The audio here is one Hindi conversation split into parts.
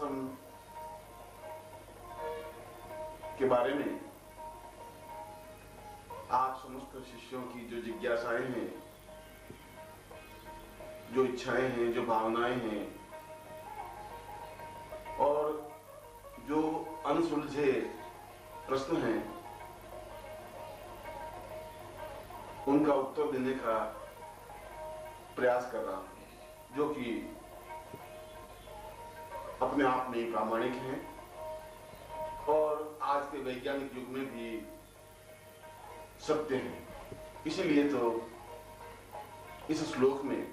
सिद्धाश्रम के बारे में आप समस्त शिष्यों की जो जिज्ञासाएं हैं, जो इच्छाएं हैं, जो भावनाएं हैं और जो अनसुलझे प्रश्न हैं, उनका उत्तर देने का प्रयास कर रहा हूं, जो कि अपने आप में प्रामाणिक हैं और आज के वैज्ञानिक युग में भी सत्य हैं। इसीलिए तो इस श्लोक में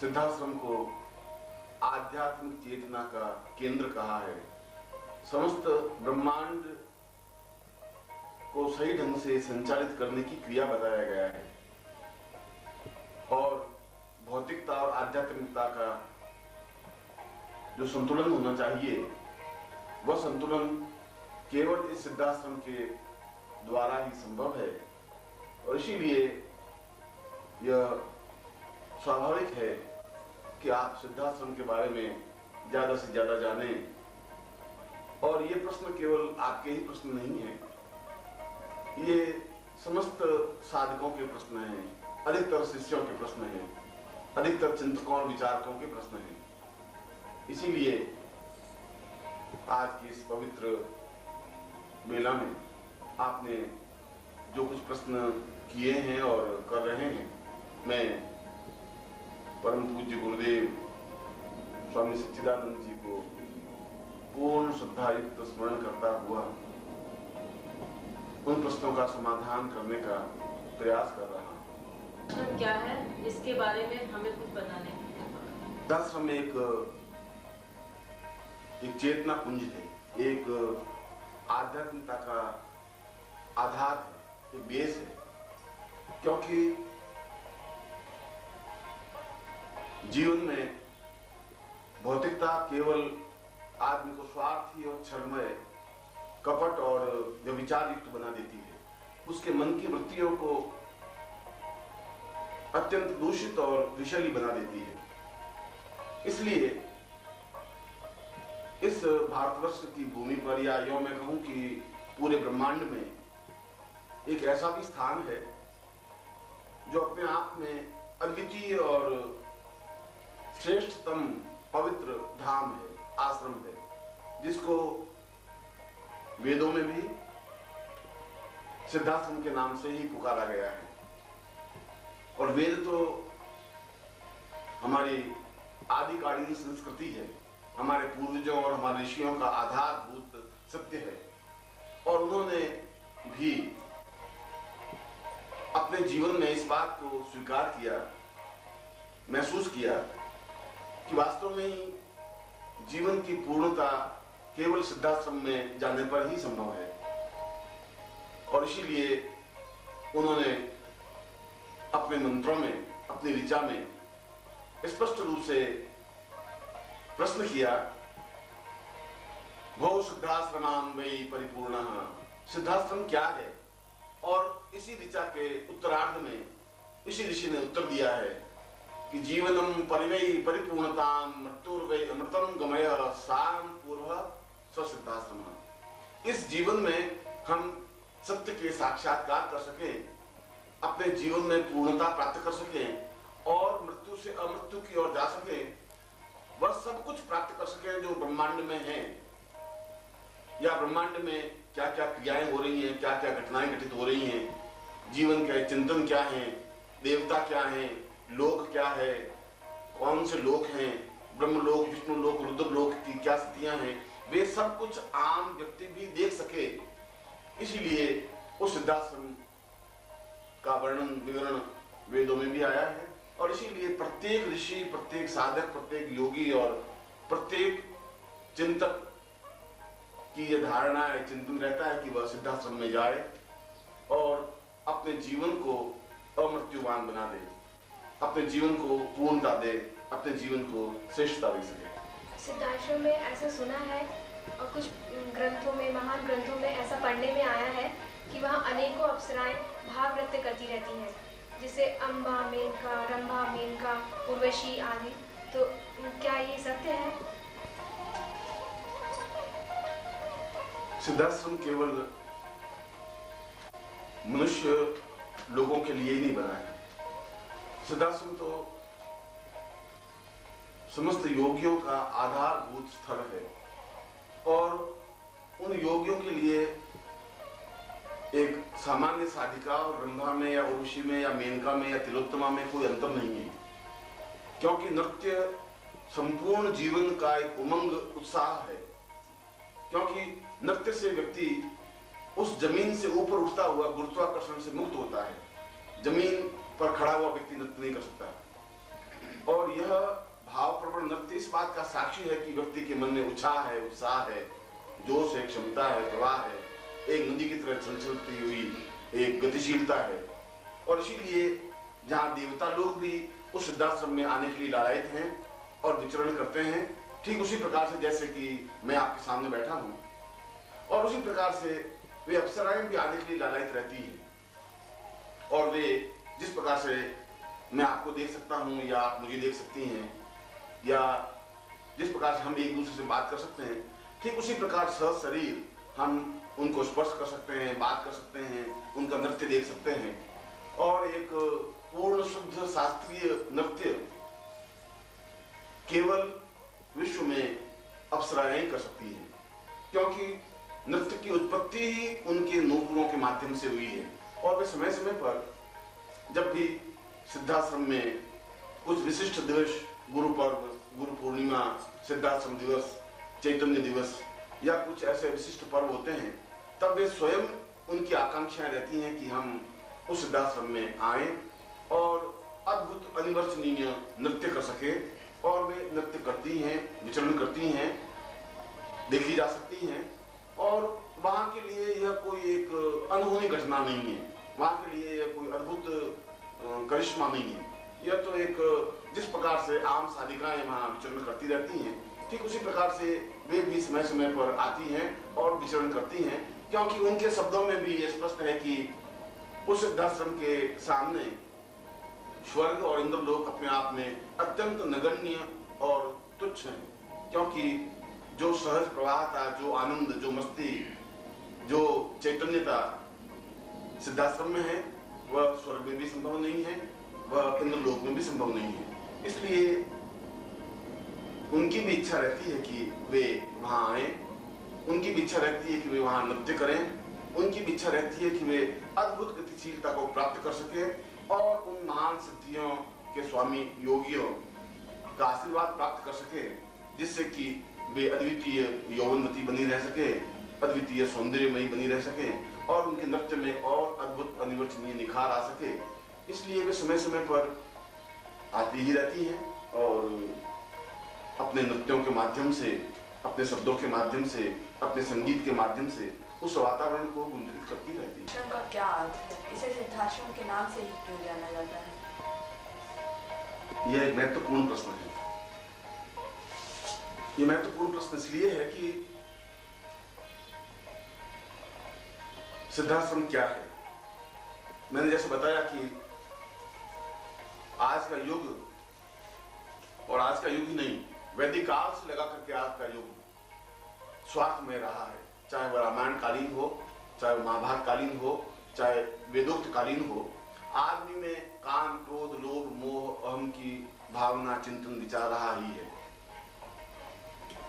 सिद्धाश्रम को आध्यात्मिक चेतना का केंद्र कहा है। समस्त ब्रह्मांड को सही ढंग से संचालित करने की क्रिया बताया गया है और भौतिकता और आध्यात्मिकता का जो संतुलन होना चाहिए, वह संतुलन केवल इस सिद्धाश्रम के द्वारा ही संभव है और इसीलिए यह स्वाभाविक है कि आप सिद्धाश्रम के बारे में ज्यादा से ज्यादा जानें। और ये प्रश्न केवल आपके ही प्रश्न नहीं है, ये समस्त साधकों के प्रश्न हैं, अधिकतर शिष्यों के प्रश्न हैं, अधिकतर चिंतकों और विचारकों के प्रश्न हैं। इसीलिए आज की इस पवित्र मेला में आपने जो कुछ प्रश्न किए हैं और कर रहे हैं, मैं परम पूज्य गुरुदेव स्वामी सच्चिदानंद जी को पूर्ण श्रद्धायुक्त स्मरण करता हुआ उन प्रश्नों का समाधान करने का प्रयास कर रहा हूँ। क्या है इसके बारे में हमें कुछ बताने? सिद्धाश्रम में एक चेतना पुंज है, एक आध्यात्मिकता का आधार है, एक बेस है। क्योंकि जीवन में भौतिकता केवल आदमी को स्वार्थी और छलमय, कपट और व्यभिचार युक्त बना देती है, उसके मन की वृत्तियों को अत्यंत दूषित और विषैली बना देती है। इसलिए इस भारतवर्ष की भूमि पर, या यूं मैं कहूं कि पूरे ब्रह्मांड में एक ऐसा भी स्थान है जो अपने आप में अद्वितीय और श्रेष्ठतम पवित्र धाम है, आश्रम है, जिसको वेदों में भी सिद्धाश्रम के नाम से ही पुकारा गया है। और वेद तो हमारी आदिकालीन संस्कृति है, हमारे पूर्वजों और हमारे ऋषियों का आधारभूत सत्य है। और उन्होंने भी अपने जीवन में इस बात को स्वीकार किया, महसूस किया कि वास्तव में ही जीवन की पूर्णता केवल सिद्धाश्रम में जाने पर ही संभव है। और इसीलिए उन्होंने अपने मंत्रों में, अपनी ऋचा में स्पष्ट रूप से प्रश्न किया, भो सिद्धाश्रमां वै परिपूर्णः, सिद्धाश्रम क्या है? और इसी ऋचा के उत्तरार्ध में इसी ऋषि ने उत्तर दिया है कि जीवनम परिवै परिपूर्णतां मृत्युर्वै अमृतम गमय साम पूर्व स्वसिद्धाश्रम। इस जीवन में हम सत्य के साक्षात्कार कर सकें, अपने जीवन में पूर्णता प्राप्त कर सकें और मृत्यु से अमृत्यु की ओर जा सकें, वह सब कुछ प्राप्त कर सकें जो ब्रह्मांड में है, या ब्रह्मांड में क्या क्या क्रियाएं हो रही हैं, क्या क्या घटनाएं घटित हो रही हैं, जीवन के चिंतन क्या है, देवता क्या है, लोक क्या है, कौन से लोक हैं, ब्रह्मलोक, विष्णु लोक, रुद्र लोक की क्या स्थितियां हैं, वे सब कुछ आम व्यक्ति भी देख सके। इसीलिए उस सिद्धाश्रम का वर्णन विवरण वेदों में भी आया है और इसीलिए प्रत्येक ऋषि, प्रत्येक साधक, प्रत्येक योगी और प्रत्येक चिंतक की यह धारणा है, चिंतन रहता है कि वह सिद्धाश्रम में जाए और अपने जीवन को अमृत्युवान बना दे, अपने जीवन को पूर्णता दे, अपने जीवन को श्रेष्ठता दे सके। सिद्धाश्रम में ऐसा सुना है और कुछ ग्रंथों में, महान ग्रंथों में ऐसा पढ़ने में आया है कि वहाँ अनेकों अप्सराएं भाव नृत्य करती रहती हैं, जैसे अम्बा, मेनका, रंभा, मेनका, उर्वशी आदि। तो क्या ये सत्य है? सिद्धाश्रम केवल मनुष्य लोगों के लिए ही नहीं बना है। सिद्धाश्रम तो समस्त योगियों का आधारभूत स्थल है और उन योगियों के लिए एक सामान्य साधिका और ब्रह्मा में या उर्वशी में या मेनका में या तिलोत्तमा में कोई अंतर नहीं है, क्योंकि नृत्य संपूर्ण जीवन का एक उमंग उत्साह है। क्योंकि नृत्य से व्यक्ति उस जमीन से ऊपर उठता हुआ गुरुत्वाकर्षण से मुक्त होता है। जमीन पर खड़ा हुआ व्यक्ति नृत्य नहीं कर सकता। और यह भावप्रवण नृत्य इस बात का साक्षी है कि व्यक्ति के मन में उत्साह है, उत्साह है, जोश है, क्षमता है, प्रवाह है, एक नदी की तरह चलचलती हुई एक गतिशीलता है। और इसीलिए जहाँ देवता लोग भी उस सिद्धाश्रम में आने के लिए लालायित हैं और विचरण करते हैं, ठीक उसी प्रकार से जैसे कि मैं आपके सामने बैठा हूँ, और उसी प्रकार से वे अप्सराएं भी आने के लिए लालायित रहती हैं। और वे जिस प्रकार से मैं आपको देख सकता हूँ या आप मुझे देख सकती हैं, या जिस प्रकार से हम एक दूसरे से बात कर सकते हैं, ठीक उसी प्रकार सहज शरीर हम उनको स्पर्श कर सकते हैं, बात कर सकते हैं, उनका नृत्य देख सकते हैं। और एक पूर्ण शुद्ध शास्त्रीय नृत्य केवल विश्व में अप्सराएं कर सकती हैं, क्योंकि नृत्य की उत्पत्ति ही उनके नूपुरों के माध्यम से हुई है। और वे समय समय पर जब भी सिद्धाश्रम में कुछ विशिष्ट दिवस, गुरु पर्व, गुरु पूर्णिमा, सिद्धाश्रम दिवस, चैतन्य दिवस या कुछ ऐसे विशिष्ट पर्व होते हैं, तब वे स्वयं उनकी आकांक्षाएं रहती हैं कि हम उस सिद्धाश्रम में आए और अद्भुत अनिवर्चनीय नृत्य कर सके। और वे नृत्य करती हैं, विचरण करती हैं, देखी जा सकती हैं। और वहां के लिए यह कोई एक अनहोनी घटना नहीं है, वहां के लिए यह कोई अद्भुत करिश्मा नहीं है। यह तो एक जिस प्रकार से आम साधिकाएं वहां विचरण करती रहती हैं, ठीक उसी प्रकार से वे भी समय समय पर आती हैं और विचरण करती हैं, क्योंकि उनके शब्दों में भी यह स्पष्ट है कि उस सिद्धाश्रम के सामने स्वर्ग और इंद्रलोक अपने आप में अत्यंत नगण्य और तुच्छ हैं। क्योंकि जो सहज प्रवाहता, जो आनंद, जो मस्ती, जो चैतन्यता सिद्धाश्रम में है, वह स्वर्ग में भी संभव नहीं है, वह इंद्रलोक में भी संभव नहीं है। इसलिए उनकी भी इच्छा रहती है कि वे वहां आए, उनकी भी इच्छा रहती है कि वे वहां नृत्य करें, उनकी भी इच्छा रहती है कि वे अद्भुत गतिशीलता को प्राप्त कर सके और उन महान सिद्धियों के स्वामी योगियों का आशीर्वाद प्राप्त कर सके, जिससे कि वे अद्वितीय यौवनवती बनी रह सके, अद्वितीय सौंदर्यमयी बनी रह सके और उनके नृत्य में और अद्भुत अनिवर्चनीय निखार आ सके। इसलिए वे समय समय पर आती ही रहती हैं और अपने नृत्यों के माध्यम से, अपने शब्दों के माध्यम से, अपने संगीत के माध्यम से उस वातावरण को गुंजित करती रहती है। सिद्धाश्रम का क्या अर्थ है? इसे सिद्धाश्रम के नाम से ही क्यों जाना जाता है? यह एक महत्वपूर्ण प्रश्न है। यह महत्वपूर्ण प्रश्न इसलिए है कि सिद्धाश्रम क्या है। मैंने जैसे बताया कि आज का युग, और आज का युग ही नहीं, वैदिक काल से लगा करके आज का युग स्वार्थमय रहा है। चाहे वह रामायण कालीन हो, चाहे वह महाभारत कालीन हो, चाहे वेदोक्त कालीन हो, आदमी में काम, क्रोध, लोभ, मोह, अहम की भावना, चिंतन, विचार रहा ही है।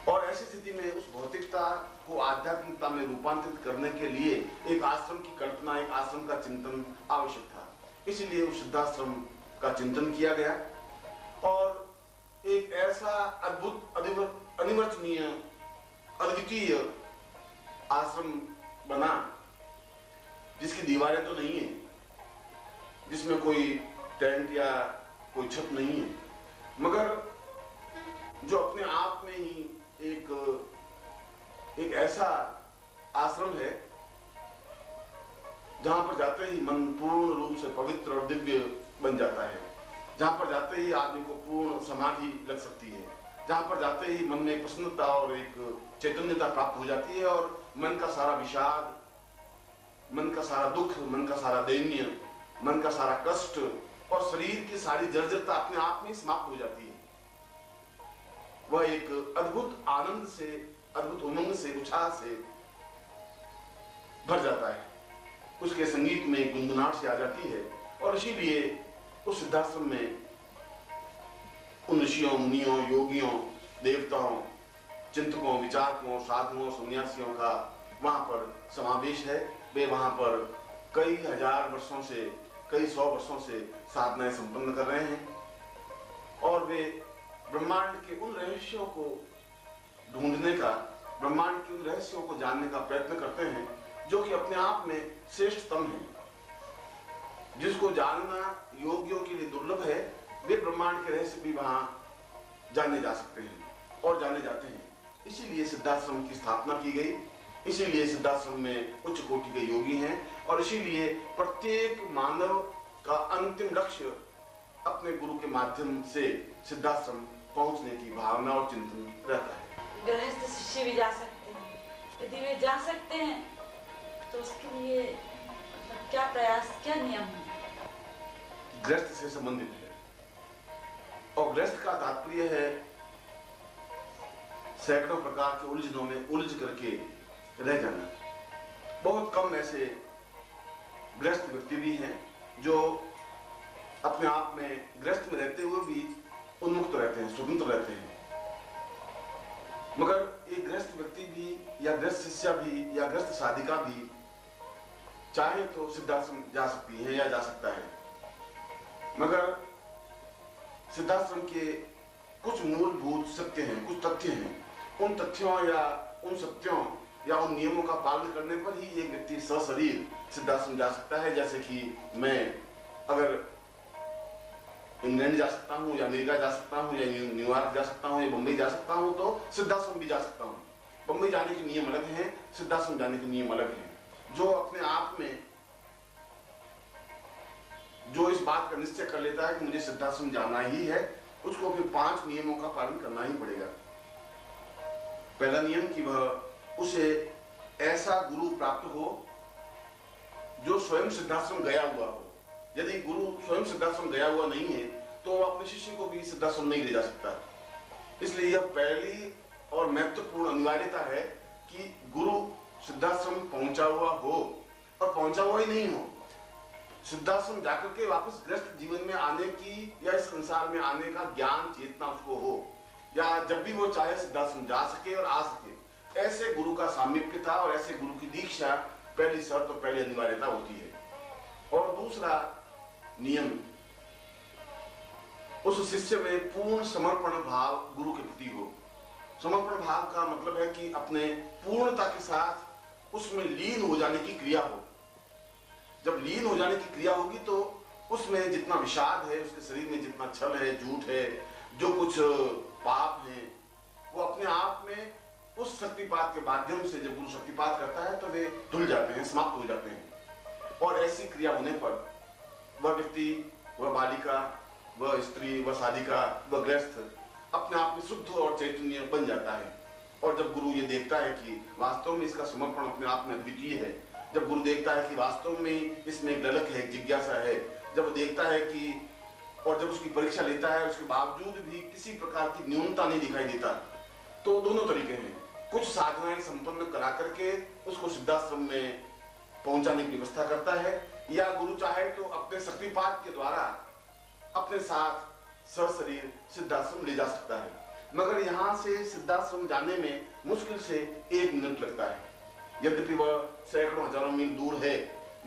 और ऐसी स्थिति में उस भौतिकता को आध्यात्मिकता में रूपांतरित करने के लिए एक आश्रम की कल्पना, एक आश्रम का चिंतन आवश्यक था। इसलिए उस सिद्धाश्रम का चिंतन किया गया और एक ऐसा अद्भुत, अनिवर्चनीय, अद्वितीय आश्रम बना जिसकी दीवारें तो नहीं है, जिसमें कोई टेंट या कोई छत नहीं है, मगर जो अपने आप में ही एक ऐसा आश्रम है जहां पर जाते ही मन पूर्ण रूप से पवित्र और दिव्य बन जाता है, जहां पर जाते ही आदमी को पूर्ण समाधि लग सकती है, जहां पर जाते ही मन में प्रसन्नता और एक चैतन्यता प्राप्त हो जाती है और मन का सारा विषाद, मन का सारा दुख, मन का सारा दैन्य, मन का सारा कष्ट और शरीर की सारी जर्जरता अपने आप में समाप्त हो जाती है। वह एक अद्भुत आनंद से, अद्भुत उमंग से, उत्साह से भर जाता है, उसके संगीत में गुनगुनाहट सी आ जाती है। और इसीलिए उस सिद्धाश्रम में उन ऋषियों, मुनियों, योगियों, देवताओं, चिंतकों, विचारकों, साधुओं, सन्यासियों का वहां पर समावेश है। वे वहां पर कई हजार वर्षों से, कई सौ वर्षों से साधनाएं संपन्न कर रहे हैं और वे ब्रह्मांड के उन रहस्यों को ढूंढने का, ब्रह्मांड के उन रहस्यों को जानने का प्रयत्न करते हैं जो कि अपने आप में श्रेष्ठतम है, जिसको जानना योगियों के लिए दुर्लभ है। वे ब्रह्मांड के रहस्य भी वहां जाने जा सकते हैं और जाने जाते हैं। इसीलिए सिद्धाश्रम की स्थापना की गई, इसीलिए सिद्धाश्रम में उच्च कोटि के योगी हैं और इसीलिए प्रत्येक मानव का अंतिम लक्ष्य अपने गुरु के माध्यम से सिद्धाश्रम पहुंचने की भावना और चिंतन रहता है। गृहस्थ शिष्य भी जा सकते हैं, यदि वे जा सकते हैं तो उसके लिए क्या प्रयास, क्या नियम है? गृहस्थ से संबंधित है और गृहस्थ का तात्पर्य है सैकड़ों प्रकार के उलझनों में उलझ करके रह जाना। बहुत कम ऐसे गृहस्थ व्यक्ति भी हैं जो अपने आप में गृहस्थ में रहते हुए भी उन्मुक्त रहते हैं, स्वतंत्र रहते हैं। मगर एक गृहस्थ व्यक्ति भी या गृहस्थ शिष्या भी या गृहस्थ साधिका भी चाहे तो सिद्धाश्रम जा सकती है या जा सकता है, मगर सिद्धाश्रम के कुछ मूलभूत सत्य हैं, कुछ तथ्य हैं। उन तथ्यों या उन सत्यों या उन नियमों का पालन करने पर ही एक व्यक्ति सशरीर सिद्धाश्रम जा सकता है। जैसे कि मैं अगर इंग्लैंड जा सकता हूँ या अमेरिका जा सकता हूँ या न्यूयॉर्क जा सकता हूँ या मुंबई जा सकता हूँ तो सिद्धाश्रम भी जा सकता हूँ। मुंबई जाने के नियम अलग हैं, सिद्धाश्रम जाने के नियम अलग हैं। जो अपने आप में जो इस बात का निश्चय कर लेता है कि मुझे सिद्धाश्रम जाना ही है, उसको फिर 5 नियमों का पालन करना ही पड़ेगा। पहला नियम कि वह उसे ऐसा गुरु प्राप्त हो जो स्वयं सिद्धाश्रम गया हुआ हो। यदि गुरु स्वयं सिद्धाश्रम गया हुआ नहीं है तो वह अपने शिष्य को भी सिद्धाश्रम नहीं ले जा सकता। इसलिए यह पहली और महत्वपूर्ण अनिवार्यता है कि गुरु सिद्धाश्रम पहुंचा हुआ हो और पहुंचा हुआ ही नहीं हो। सिद्धाश्रम जाकर के वापस गृहस्थ जीवन में आने की या इस संसार में आने का ज्ञान चेतना उसको हो, या जब भी वो चाहे सिद्धाश्रम जा सके और आ सके। ऐसे गुरु का सामीप्य था और ऐसे गुरु की दीक्षा पहली शर्त और पहली अनिवार्यता होती है। और दूसरा नियम, उस शिष्य में पूर्ण समर्पण भाव गुरु के प्रति हो। समर्पण भाव का मतलब है कि अपने पूर्णता के साथ उसमें लीन हो जाने की क्रिया हो। जब लीन हो जाने की क्रिया होगी तो उसमें जितना विषाद है, उसके शरीर में जितना छल है, झूठ है, जो कुछ पाप है, वो अपने आप में उस शक्तिपात के माध्यम से जब गुरु शक्तिपात करता है तो वे धुल जाते हैं, समाप्त हो जाते हैं। और ऐसी क्रिया होने पर वह व्यक्ति, वह बालिका, वह स्त्री, वह साधिका, वह गृहस्थ अपने आप में शुद्ध और चैतन्य बन जाता है। और जब गुरु ये देखता है कि वास्तव में इसका समर्पण अपने आप में अद्वितीय है, जब गुरु देखता है कि वास्तव में इसमें एक ललक है, जिज्ञासा है, जब वो देखता है कि और जब उसकी परीक्षा लेता है उसके बावजूद भी किसी प्रकार की न्यूनता नहीं दिखाई देता, तो दोनों तरीके हैं। कुछ साधनाएं संपन्न करा करके उसको सिद्धाश्रम में पहुंचाने की व्यवस्था करता है, या गुरु चाहे तो अपने शक्तिपात के द्वारा अपने साथ सशरीर सिद्धाश्रम ले जा सकता है। मगर यहाँ से सिद्धाश्रम जाने में मुश्किल से 1 मिनट लगता है। यद्यपि वह सैकड़ों हजारों मील दूर है,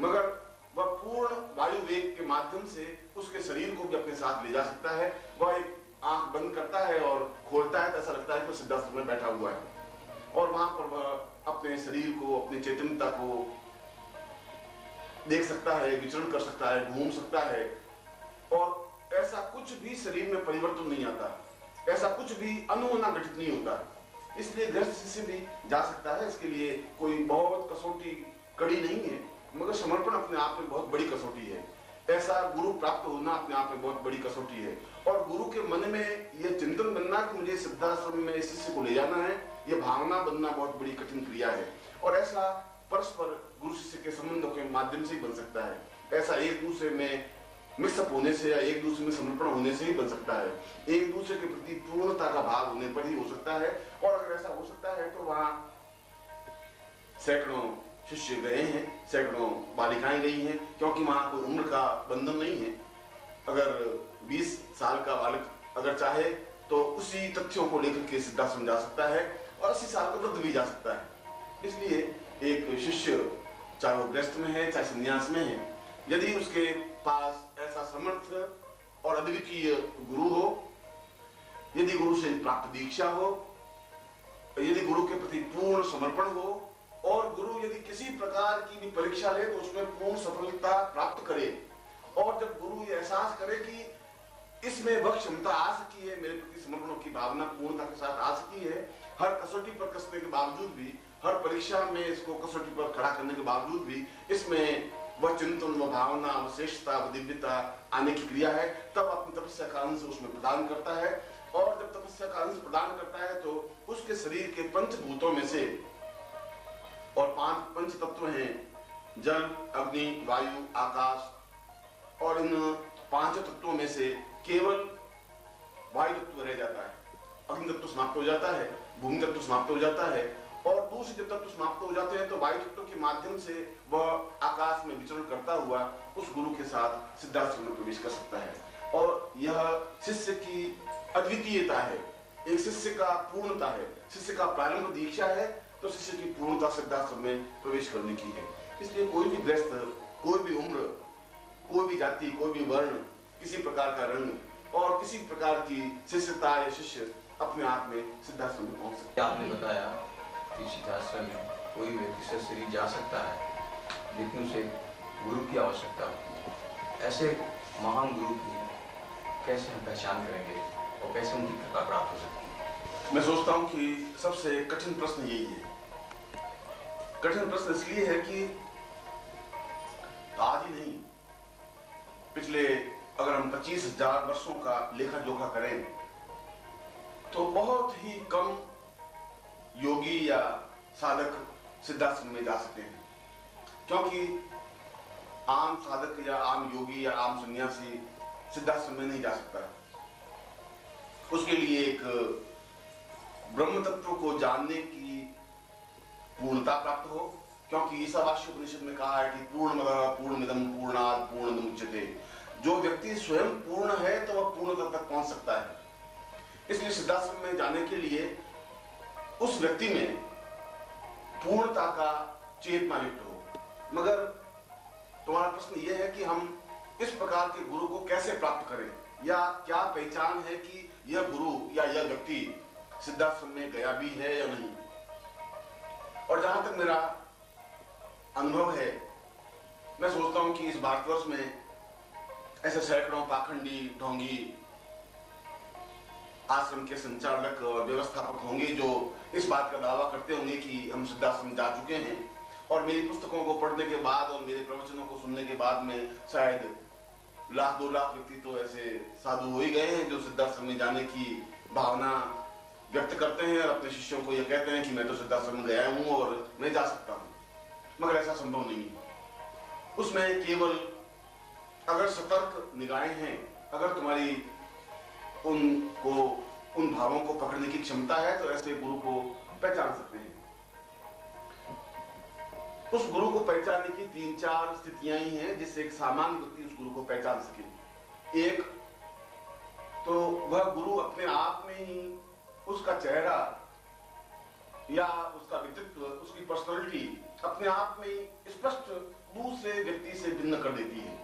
मगर वह पूर्ण वायु वेग के माध्यम से उसके शरीर को भी अपने साथ ले जा सकता है। वह एक आंख बंद करता है और खोलता है तो ऐसा लगता है कि वह सिद्धाश्रम में बैठा हुआ है, और वहां पर वह अपने शरीर को, अपनी चैतन्यता को देख सकता है, विचरण कर सकता है, घूम सकता है, और ऐसा कुछ भी शरीर में परिवर्तन नहीं आता, ऐसा कुछ भी अनहोना घटित नहीं होता। इसलिए गृहस्थ शिष्य भी जा सकता है। इसके लिए कोई बहुत कसौटी कड़ी नहीं है, मगर समर्पण अपने आप में बहुत बड़ी कसौटी है। ऐसा गुरु प्राप्त होना अपने आप में बहुत बड़ी कसौटी है। और गुरु के मन में यह चिंतन बनना कि मुझे सिद्धाश्रम में इस शिष्य को ले जाना है, यह भावना बनना बहुत बड़ी कठिन क्रिया है। और ऐसा परस्पर गुरु शिष्य के संबंधों के माध्यम से ही बन सकता है। ऐसा एक दूसरे में मिक्सअप होने से या एक दूसरे में समर्पण होने से ही बन सकता है। एक दूसरे के प्रति पूर्णता का भाव होने पर ही हो सकता है। और अगर ऐसा हो सकता है तो वहां सैकड़ों शिष्य गए हैं, सैकड़ों बालिकाएं गई हैं, क्योंकि वहां कोई उम्र का बंधन नहीं है। अगर 20 साल का बालक अगर चाहे तो उसी तथ्यों को लेकर के सिद्धाश्रम जा सकता है और 80 साल का वृद्ध भी जा सकता है। इसलिए एक शिष्य चाहे वो गृहस्थ में है चाहे संन्यास में है, यदि उसके पास ऐसा समर्थ और अद्वितीय गुरु हो, यदि गुरु से प्राप्त दीक्षा हो, यदि गुरु के प्रति पूर्ण समर्पण हो और गुरु यदि किसी प्रकार की भी परीक्षा ले तो उसमें पूर्ण सफलता प्राप्त करे, और जब गुरु ये एहसास करे कि इसमें वह क्षमता आ सकी है, मेरे प्रति समर्पण की भावना पूर्णता के साथ आ सकी है, हर कसौटी पर कसने के बावजूद भी, हर परीक्षा में इसको कसौटी पर खड़ा करने के बावजूद भी इसमें वह चिंतन, वह भावना, वह श्रेष्ठता, वह दिव्यता आने की क्रिया है, तब अपनी तपस्या का अंश उसमें प्रदान करता है। और जब तपस्या का अंश प्रदान करता है तो उसके शरीर के पंचभूतों में से, और 5 पंच तत्व हैं, जल, अग्नि, वायु, आकाश, और इन 5 तत्वों में से केवल वायु तत्व रह जाता है, अग्नि तत्व समाप्त हो जाता है, भूमि तत्व समाप्त हो जाता है, और दूसरे जब तत्व समाप्त हो जाते हैं तो वायु तत्व के माध्यम से वह आकाश में विचरण करता हुआ उस गुरु के साथ सिद्धाश्रम में प्रवेश कर सकता है। और यह शिष्य की अद्वितीयता है, एक शिष्य का पूर्णता है, शिष्य का प्रारंभ दीक्षा है, तो शिष्य की पूर्णता सिद्धाश्रम में प्रवेश करने की है। इसलिए कोई भी गृहस्थ, कोई भी उम्र, कोई भी जाति, कोई भी वर्ण, किसी प्रकार का रंग और किसी प्रकार की शिष्यता या शिष्य अपने आप में सिद्धाश्रम में पहुंच सकता है। आपने बताया कि सिद्धाश्रम में कोई व्यक्ति सशरीर जा सकता है, लेकिन उसे गुरु की आवश्यकता होती है। ऐसे महान गुरु की कैसे हम पहचान करेंगे और कैसे उनकी कृपा प्राप्त हो सकती है? मैं सोचता हूं कि सबसे कठिन प्रश्न यही है। कठिन प्रश्न इसलिए है कि आज ही नहीं, पिछले अगर हम 25,000 वर्षों का लेखा जोखा करें तो बहुत ही कम योगी या साधक सिद्धाश्रम में जा सकते हैं, क्योंकि आम साधक या आम योगी या आम सन्यासी सिद्धाश्रम में नहीं जा सकता। उसके लिए एक ब्रह्म तत्व को जानने की पूर्णता प्राप्त हो, क्योंकि ईसावास्य उपनिषद में कहा है कि पूर्णमदः पूर्णमिदं पूर्णात् पूर्णमुदच्यते। जो व्यक्ति स्वयं पूर्ण है तो वह पूर्णता तक पहुंच सकता है। इसलिए सिद्धाश्रम में जाने के लिए उस व्यक्ति में पूर्णता का चेतना युक्त हो। मगर तुम्हारा प्रश्न यह है कि हम इस प्रकार के गुरु को कैसे प्राप्त करें, या क्या पहचान है कि यह गुरु या यह व्यक्ति सिद्धाश्रम में गया भी है या नहीं। और जहां तक मेरा अनुभव है, मैं सोचता हूं कि इस भारतवर्ष में ऐसे सैकड़ों पाखंडी, ढोंगी आश्रम के संचालक और व्यवस्थापक होंगे जो इस बात का दावा करते होंगे कि हम सिद्धाश्रम जा चुके हैं, और मेरी पुस्तकों को पढ़ने के बाद और मेरे प्रवचनों को सुनने के बाद में शायद 1,00,000-2 लाख व्यक्ति तो ऐसे साधु हो ही गए हैं जो सिद्धाश्रम में जाने की भावना व्यक्त करते हैं और अपने शिष्यों को यह कहते हैं कि मैं तो सिद्धाश्रम में गया हूं और मैं जा सकता हूं। मगर ऐसा संभव नहीं है। उसमें केवल अगर सतर्क निगाहें हैं, अगर तुम्हारी उन भावों को पकड़ने की क्षमता है, तो ऐसे गुरु को पहचान सकते हैं। उस गुरु को पहचानने की 3-4 स्थितियां ही हैं जिससे एक सामान्य व्यक्ति उस गुरु को पहचान सके। एक तो वह गुरु अपने आप में ही, उसका चेहरा या उसका व्यक्तित्व, उसकी पर्सनालिटी अपने आप में ही स्पष्ट दूसरे व्यक्ति से भिन्न कर देती है।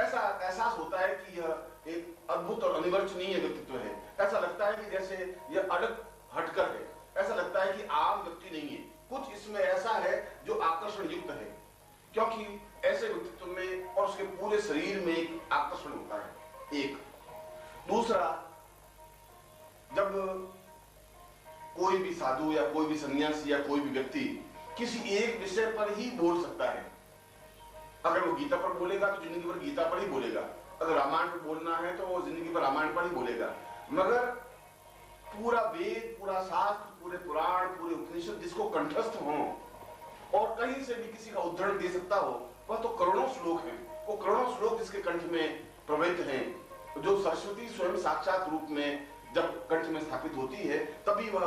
ऐसा एहसास होता है कि यह एक अद्भुत और अनिवर्चनीय व्यक्तित्व है। ऐसा लगता है कि जैसे यह अलग हटकर है, ऐसा लगता है कि आम व्यक्ति नहीं है, कुछ इसमें ऐसा है जो आकर्षण युक्त है, क्योंकि ऐसे व्यक्तित्व में और उसके पूरे शरीर में एक आकर्षण होता है। एक दूसरा, जब कोई भी साधु या कोई भी सन्यासी या कोई भी व्यक्ति किसी एक विषय पर ही बोल सकता है, अगर वो गीता पर बोलेगा तो जिंदगी भर गीता पर ही बोलेगा, अगर रामायण पर बोलना है तो वो जिंदगी भर रामायण पर ही बोलेगा। मगर पूरा वेद, पूरा शास्त्र, पूरे पुराण, पूरे उपनिषद जिसको कंठस्थ हो और कहीं से भी किसी का उद्धरण दे सकता हो, वह तो करोड़ों श्लोक हैं। वो करोड़ों श्लोक जिसके कंठ में प्रवहित हैं, जो सरस्वती स्वयं साक्षात रूप में जब कंठ में स्थापित होती है, तभी वह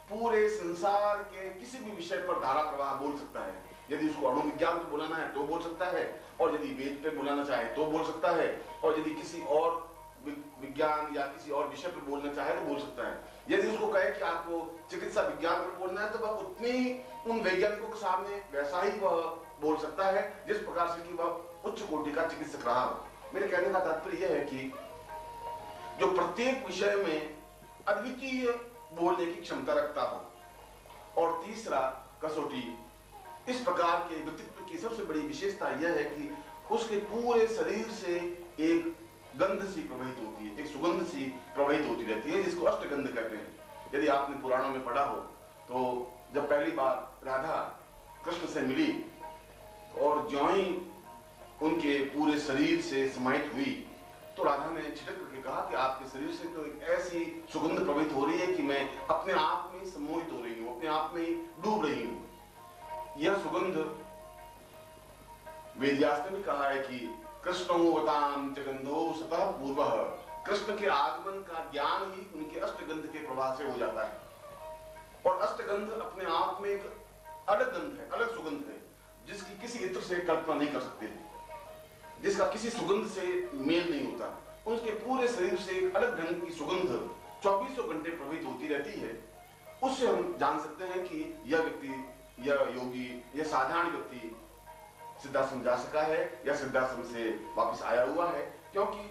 पूरे संसार के किसी भी विषय पर धारा प्रवाह बोल सकता है। यदि उसको अणु विज्ञान पे बुलाना है तो बोल सकता है, और यदि वेद पे बुलाना चाहे तो बोल सकता है, और यदि किसी और विज्ञान या किसी और विषय पे बोलना चाहे तो बोल सकता है। यदि उसको कहे कि आपको चिकित्सा विज्ञान पे बोलना है तो वह उतनी उन वैज्ञानिकों के सामने वैसा ही वह बोल सकता है जिस प्रकार से कि वह उच्च कोटि का चिकित्सक रहा हो। मेरे कहने का तात्पर्य यह है कि जो प्रत्येक विषय में अद्वितीय बोलने की क्षमता रखता हो, और तीसरा कसौटी, इस प्रकार के व्यक्तित्व की सबसे बड़ी विशेषता यह है कि उसके पूरे शरीर से एक गंध सी प्रवाहित होती है, एक सुगंध सी प्रवाहित होती रहती है, जिसको अष्टगंध कहते हैं। यदि आपने पुराणों में पढ़ा हो तो जब पहली बार राधा कृष्ण से मिली और ज्यों ही उनके पूरे शरीर से समाहित हुई तो राधा ने छिटक करके कहा कि आपके शरीर से तो एक ऐसी सुगंध प्रवाहित हो रही है कि मैं अपने आप में सम्मोहित हो रही हूँ, अपने आप में डूब रही हूँ। यह सुगंध वेदव्यास ने भी कहा है कि कृष्णोवताम च गंधो सतः पूर्वः, कृष्ण के आगमन का ज्ञान ही उनके अष्टगंध के प्रवाह से हो जाता है। और अष्टगंध अपने आप में एक अलग गंध है, अलग सुगंध है, जिसकी किसी इत्र से कल्पना नहीं कर सकते, जिसका किसी सुगंध से मेल नहीं होता। उनके पूरे शरीर से एक अलग ढंग की सुगंध 24 घंटे प्रवाहित होती रहती है। उससे हम जान सकते हैं कि यह व्यक्ति, यह योगी, यह साधारण व्यक्ति सिद्धाश्रम जा सका है या सिद्धाश्रम से वापस आया हुआ है, क्योंकि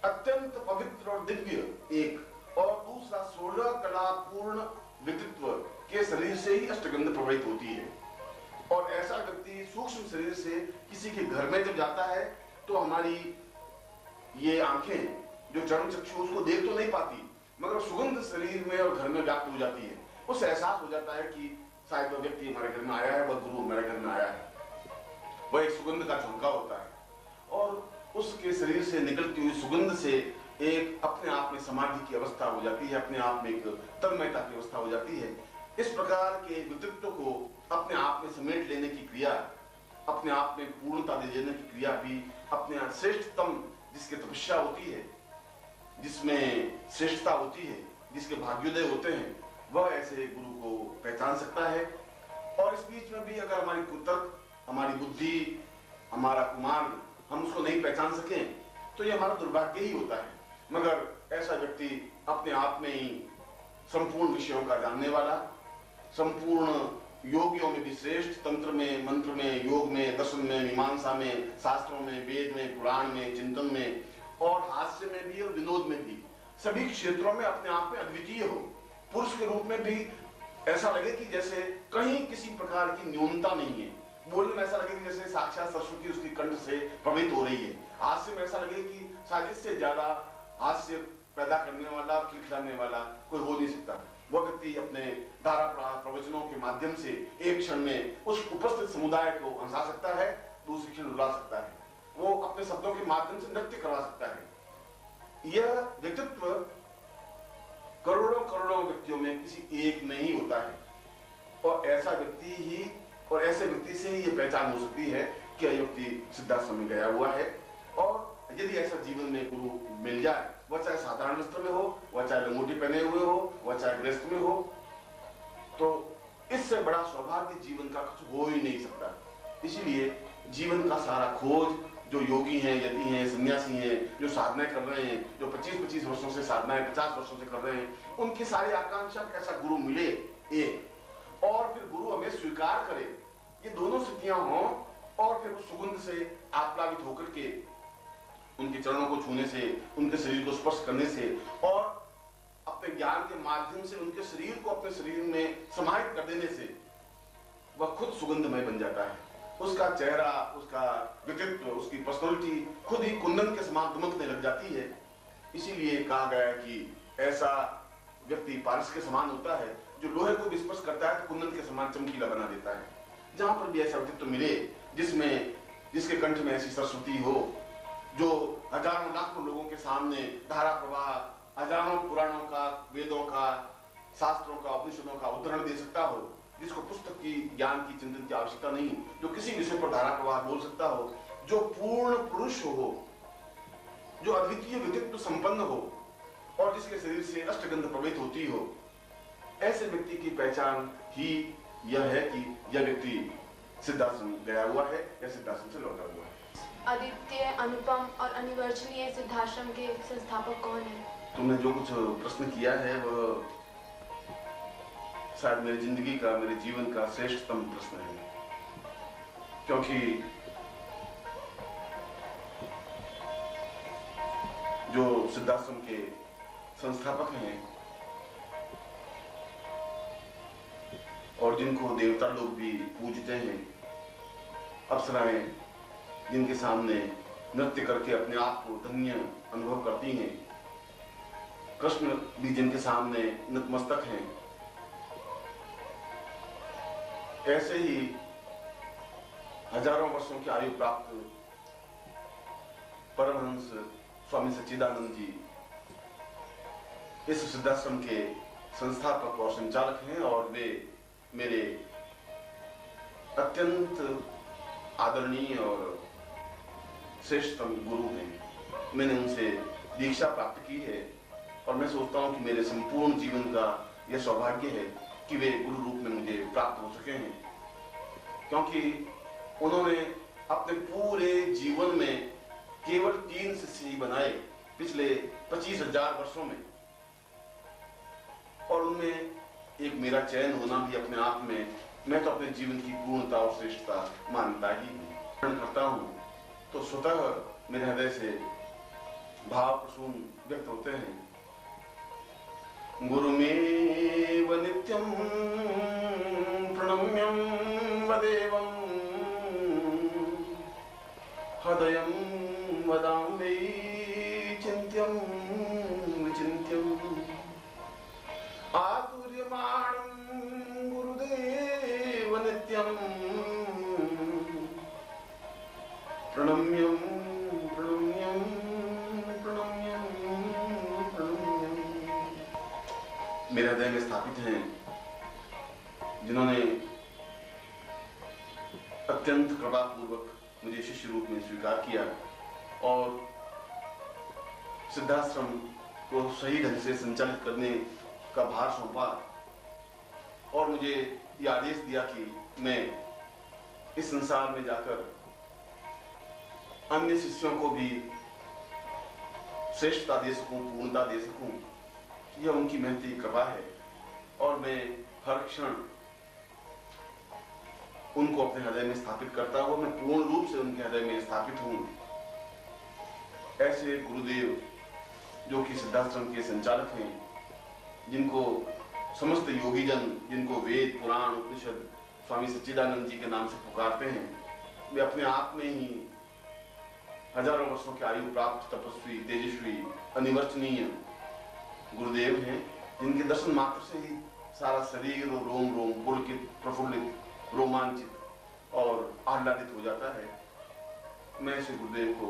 अत्यंत पवित्र और दिव्य एक और दूसरा 16 कला पूर्ण व्यक्तित्व के शरीर से ही अष्टगंध प्रवाहित होती है। और ऐसा व्यक्ति सूक्ष्म शरीर से किसी के घर में जब जाता है तो हमारी ये आंखें जो चर्म चक्षु उसको देख तो नहीं पाती, मगर सुगंध शरीर में और घर में व्याप्त हो जाती है। उससे एहसास हो जाता है कि शायद वह व्यक्ति हमारे घर में आया है, वह गुरु हमारे घर में आया है। वह एक सुगंध का झोंका होता है, और उसके शरीर से निकलती हुई सुगंध से एक अपने आप में समाधि की अवस्था हो जाती है, अपने आप में एक तन्मयता की अवस्था हो जाती है। इस प्रकार के व्यक्तित्व को अपने आप में समेट लेने की क्रिया, अपने आप में पूर्णता दे देने की क्रिया भी अपने श्रेष्ठतम जिसकी तपस्या होती है, जिसमें श्रेष्ठता होती है, जिसके भाग्योदय होते हैं, वह ऐसे गुरु को पहचान सकता है। और इस बीच में भी अगर हमारी कुतर्क, हमारी बुद्धि, हमारा कुमार्ग हम उसको नहीं पहचान सकें तो यह हमारा दुर्भाग्य ही होता है। मगर ऐसा व्यक्ति अपने आप में ही संपूर्ण विषयों का जानने वाला, संपूर्ण योगियों में भी श्रेष्ठ, तंत्र में, मंत्र में, योग में, दर्शन में, मीमांसा में, शास्त्रों में, वेद में, पुराण में, चिंतन में, और हास्य में भी और विनोद में भी, सभी क्षेत्रों में अपने आप में अद्वितीय हो। पुरुष के रूप में भी ऐसा लगे कि जैसे कहीं किसी प्रकार की न्यूनता नहीं है। बोलने में ऐसा लगे कि जैसे साक्षात सरस्वती उसकी कंठ से प्रवहित हो रही है। हास्य में ऐसा लगे कि शायद इससे ज्यादा हास्य पैदा करने वाला, खिलखिलाने वाला कोई हो नहीं सकता। वह व्यक्ति अपने धारा प्रवचनों के माध्यम से एक क्षण में उस उपस्थित समुदाय को हंसा सकता है, दूसरी क्षण रुला सकता है। वो अपने शब्दों के माध्यम से नृत्य करवा सकता है। यह व्यक्तित्व करोड़ों करोड़ों व्यक्तियों में किसी एक में ही होता है, और ऐसा व्यक्ति ही, और ऐसे व्यक्ति से ही ये पहचान हो सकती है कि यह व्यक्ति सिद्धाश्रम में गया हुआ है। और यदि ऐसा जीवन में गुरु मिल जाए, वह चाहे साधारण वस्त्र में हो, वह चाहे लंगोटी पहने हुए हो, वह चाहे गृहस्थ में हो, तो इससे बड़ा सौभाग्य जीवन का कुछ हो ही नहीं सकता। इसीलिए जीवन का सारा खोज जो योगी हैं, यति हैं, सन्यासी हैं, जो साधनाएं कर रहे हैं, जो 25-25 वर्षों से साधनाएं 50 वर्षों से कर रहे हैं, उनकी सारी आकांक्षा कैसा गुरु मिले एक, और फिर गुरु हमें स्वीकार करे, ये दोनों स्थितियां हों, और फिर उस सुगंध से आप्लावित होकर के उनके चरणों को छूने से, उनके शरीर को स्पर्श करने से, और अपने ज्ञान के माध्यम से उनके शरीर को अपने शरीर में समाहित कर देने से वह खुद सुगंधमय बन जाता है। उसका चेहरा, उसका व्यक्तित्व, उसकी पर्सनालिटी खुद ही कुंदन के समान दमकने लग जाती है। इसीलिए कहा गया है कि ऐसा व्यक्ति पारस के समान होता है, जो लोहे को भी स्पर्श करता है तो कुंदन के समान चमकीला बना देता है। जहां पर भी ऐसा व्यक्तित्व मिले जिसके कंठ में ऐसी सरस्वती हो, जो हजारों लाखों लोगों के सामने धारा प्रवाह, हजारों पुराणों का, वेदों का, शास्त्रों का, उपनिषदों का उदाहरण दे सकता हो, जिसको पुस्तक की, ज्ञान की, चिंतन की आवश्यकता नहीं, जो किसी विषय पर धारा प्रवाह बोल सकता हो, जो पूर्ण पुरुष हो, जो अद्वितीय व्यक्तित्व संपन्न हो, और जिसके शरीर से अष्टगंध प्रवाहित होती हो, ऐसे व्यक्ति की पहचान ही यह है कि यह व्यक्ति सिद्धाश्रम गया हुआ है या सिद्धाश्रम से लौटा हुआ है। अद्वितीय, अनुपम और अनिवर्चनीय सिद्धाश्रम के संस्थापक कौन है? तुमने जो कुछ प्रश्न किया है वह शायद मेरी जिंदगी का, मेरे जीवन का श्रेष्ठतम प्रश्न है, क्योंकि जो सिद्धाश्रम के संस्थापक हैं और जिनको देवता लोग भी पूजते हैं, अप्सराएं जिनके सामने नृत्य करके अपने आप को धन्य अनुभव करती हैं, कृष्ण भी जिनके सामने नतमस्तक हैं, ऐसे ही हजारों वर्षों की आयु प्राप्त परमहंस स्वामी सच्चिदानंद जी इस सिद्धाश्रम के संस्थापक और संचालक हैं और वे मेरे अत्यंत आदरणीय और श्रेष्ठतम गुरु हैं। मैंने उनसे दीक्षा प्राप्त की है और मैं सोचता हूं कि मेरे संपूर्ण जीवन का यह सौभाग्य है कि वे गुरु रूप में मुझे प्राप्त हो सके हैं, क्योंकि उन्होंने अपने पूरे जीवन में केवल 3 शिष्य ही बनाए पिछले 25,000 वर्षों में, और उनमें एक मेरा चयन होना भी अपने आप में मैं तो अपने जीवन की पूर्णता और श्रेष्ठता मानता ही हूँ करता हूँ, तो स्वतः मेरे हृदय से भाव प्रसून व्यक्त होते हैं। गुरुमेव नित्यं प्रणम्यं वदेवं हृदयं वदामि चिन्त्यं विचिन्त्यम् आतुर्यमाणं गुरुदेव नित्यं प्रणम्यं प्रणम्यं प्रणम्यं प्रणम्यं। मेरे हृदय में स्थापित हैं जिन्होंने अत्यंत कृपापूर्वक मुझे शिष्य रूप में स्वीकार किया और सिद्धाश्रम को सही ढंग से संचालित करने का भार सौंपा और मुझे यह आदेश दिया कि मैं इस संसार में जाकर अन्य शिष्यों को भी श्रेष्ठता दे सकूं, पूर्णता दे सकूं। यह उनकी महती कृपा है और मैं हर क्षण उनको अपने हृदय में स्थापित करता हूं। मैं पूर्ण रूप से उनके हृदय में स्थापित हूं। ऐसे गुरुदेव जो कि सिद्धाश्रम के संचालक हैं, जिनको समस्त योगीजन, जिनको वेद पुराण उपनिषद स्वामी सच्चिदानंद जी के नाम से पुकारते हैं, वे अपने आप में ही हजारों वर्षों की आयु प्राप्त तपस्वी, तेजस्वी, अनिवर्चनीय गुरुदेव हैं, जिनके दर्शन मात्र से ही सारा शरीर और रोम रोम पुलकित, प्रफुल्लित, रोमांचित और आह्लादित हो जाता है। मैं ऐसे गुरुदेव को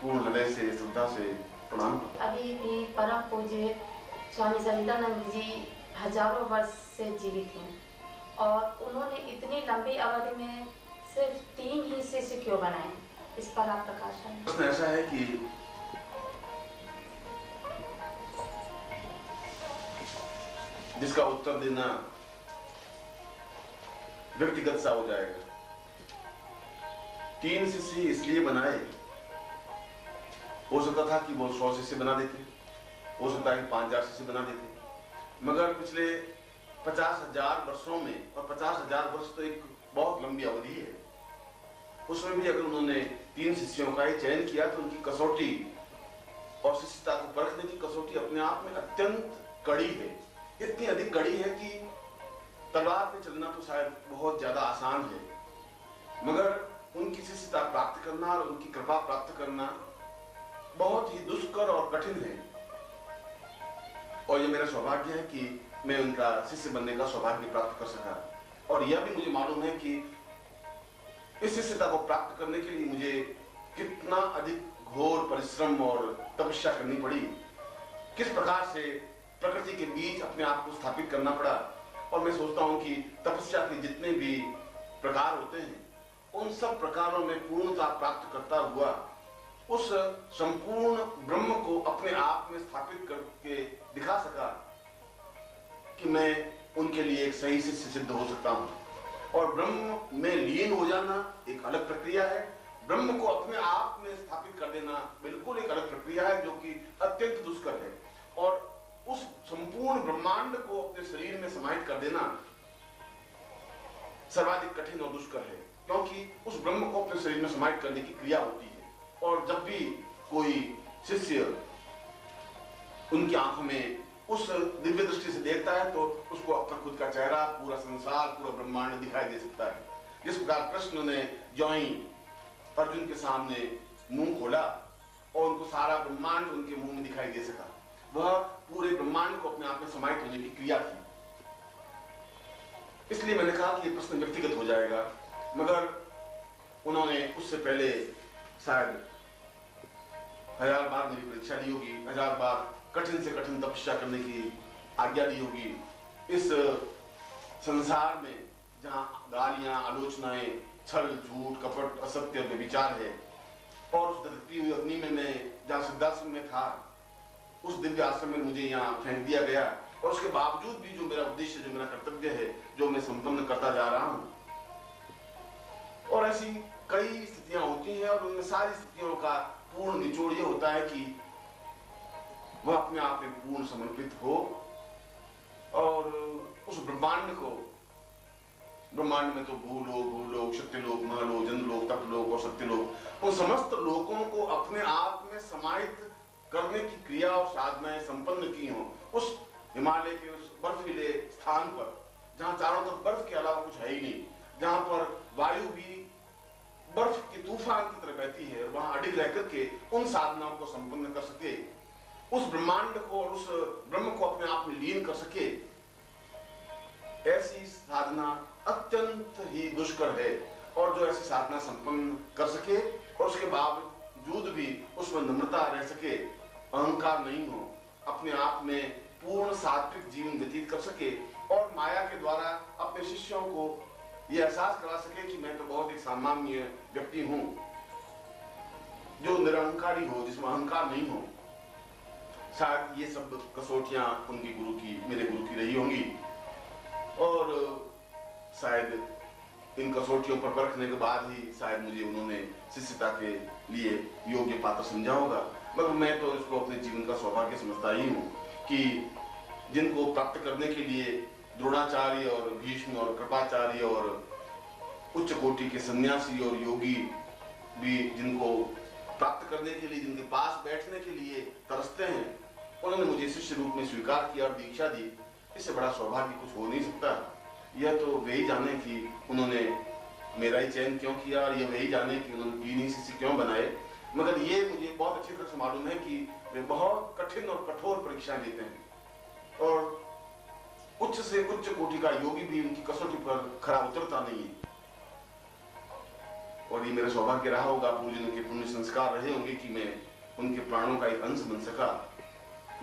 पूर्ण हृदय से, श्रद्धा से प्रणाम। अभी भी परम पूज्य स्वामी सच्चिदानंद जी हजारों वर्ष से जीवित हैं और उन्होंने इतनी लंबी अवधि में सिर्फ 3 ही शिष्य क्यों बनाए? इस पर आप प्रकाश डालें। प्रश्न ऐसा है कि जिसका उत्तर देना व्यक्तिगत सा हो जाएगा। 3 शिष्य इसलिए बनाए, हो सकता था कि वो 100 शिष्य बना देते, हो सकता है कि 5,000 शिष्य बना देते, मगर पिछले 50,000 वर्षों में, और 50,000 वर्ष तो एक बहुत लंबी अवधि है, उसमें भी अगर उन्होंने 3 शिष्यों का ही चयन किया तो उनकी कसौटी और शिष्यता को परखने की कसौटी अपने आप में अत्यंत कड़ी है। इतनी अधिक कड़ी है कि तलवार पे चलना तो शायद बहुत ज्यादा आसान है, मगर उनकी शिष्यता प्राप्त करना और उनकी कृपा प्राप्त करना बहुत ही दुष्कर और कठिन है। और यह मेरा सौभाग्य है कि मैं उनका शिष्य बनने का सौभाग्य प्राप्त कर सका। और यह भी मुझे मालूम है कि इस शिष्यता को प्राप्त करने के लिए मुझे कितना अधिक घोर परिश्रम और तपस्या करनी पड़ी, किस प्रकार से प्रकृति के बीच अपने आप को स्थापित करना पड़ा। और मैं सोचता हूं कि तपस्या के जितने भी प्रकार होते हैं, उन सब प्रकारों में पूर्णता प्राप्त करता हुआ उस संपूर्ण ब्रह्म को अपने आप में स्थापित करके दिखा सका कि मैं उनके लिए एक सही शिष्य सिद्ध हो सकता हूं। और ब्रह्म में लीन हो जाना एक अलग प्रक्रिया है। ब्रह्म को अपने आप में स्थापित कर देना बिल्कुल एक अलग प्रक्रिया है, जो कि अत्यंत दुष्कर है। और उस संपूर्ण ब्रह्मांड को अपने शरीर में समाहित कर देना सर्वाधिक कठिन और दुष्कर है, क्योंकि उस ब्रह्म को अपने शरीर में समाहित करने की क्रिया होती है। और जब भी कोई शिष्य उनकी आंखों में उस दिव्य दृष्टि से देखता है तो उसको अपना खुद का चेहरा, पूरा संसार, पूरा ब्रह्मांड दिखाई दे सकता है। जिस प्रकार कृष्ण ने ज्यों ही अर्जुन के सामने मुंह खोला और उनको सारा ब्रह्मांड उनके मुंह में दिखाई दे सका, वह पूरे ब्रह्मांड को अपने आप में समाहित होने की क्रिया थी। इसलिए मैंने कहा कि ये प्रश्न व्यक्तिगत हो जाएगा, मगर उन्होंने उससे पहले शायद 1000 बार मेरी परीक्षा ली होगी, 1000 बार कठिन से कठिन तपस्या करने की आज्ञा दी होगी। इस संसार में जहां गालियां, आलोचनाएं, छल, झूठ, कपट, असत्य, व्यभिचार है, और उस दहकती हुई अग्नि में मैं जहां सिद्धाश्रम में था, उस दिव्य आश्रम में मुझे यहाँ फेंक दिया गया, और उसके बावजूद भी जो मेरा उद्देश्य, जो मेरा कर्तव्य है, जो मैं संपन्न करता जा रहा हूं। और ऐसी कई स्थितियां होती हैं, और उनमें सारी स्थितियों का पूर्ण निचोड़ ये होता है कि वह अपने आप में पूर्ण समर्पित हो और उस ब्रह्मांड को, ब्रह्मांड में तो भूलोक, सत्यलोक, महलोक, जनलोक, तपलोक और सत्यलोक, उन समस्त लोकों को अपने आप में समाहित करने की क्रिया और साधनाएं संपन्न की हों। उस हिमालय के उस बर्फीले स्थान पर, जहां चारों तरफ बर्फ के अलावा कुछ है ही नहीं, जहां पर वायु भी बर्फ के तूफान की तरह बहती है, वहां अडिग रह करके उन साधनाओं को संपन्न कर सके, उस ब्रह्मांड को और उस ब्रह्म को अपने आप में लीन कर सके, ऐसी साधना अत्यंत ही दुष्कर है। और जो ऐसी साधना संपन्न कर सके और उसके बावजूद भी उसमें नम्रता रह सके, अहंकार नहीं हो, अपने आप में पूर्ण सात्विक जीवन व्यतीत कर सके, और माया के द्वारा अपने शिष्यों को यह एहसास करा सके कि मैं तो बहुत ही सामान्य व्यक्ति हूं, जो निरहंकारी हो, जिसमें अहंकार नहीं हो। शायद ये सब कसौटियां उनकी गुरु की, मेरे गुरु की रही होंगी, और शायद इन कसौटियों पर परखने के बाद ही शायद मुझे उन्होंने शिष्यता के लिए योग्य पात्र समझा होगा। मगर मैं तो इसको अपने जीवन का सौभाग्य समझता ही हूँ कि जिनको प्राप्त करने के लिए द्रोणाचार्य और भीष्म और कृपाचार्य और उच्च कोटि के सन्यासी और योगी भी जिनको प्राप्त करने के लिए, जिनके पास बैठने के लिए तरसते हैं, उन्होंने मुझे शिष्य रूप में स्वीकार किया और दीक्षा दी। इससे बड़ा सौभाग्य कुछ हो नहीं सकता। यह तो वे ही जाने कि उन्होंने मेरा ही चयन क्यों किया, और यह वे ही जाने कि उन्होंने 3 शिष्य क्यों बनाए। मगर ये मुझे बहुत अच्छी तरह से मालूम है कि वे बहुत कठिन और कठोर परीक्षाएं लेते हैं, और उच्च से उच्च कोटि का योगी भी उनकी कसौटी पर खरा उतरता नहीं है। और ये मेरा सौभाग्य रहा होगा, पूजन के पुण्य संस्कार रहे होंगे कि मैं उनके प्राणों का एक अंश बन सका,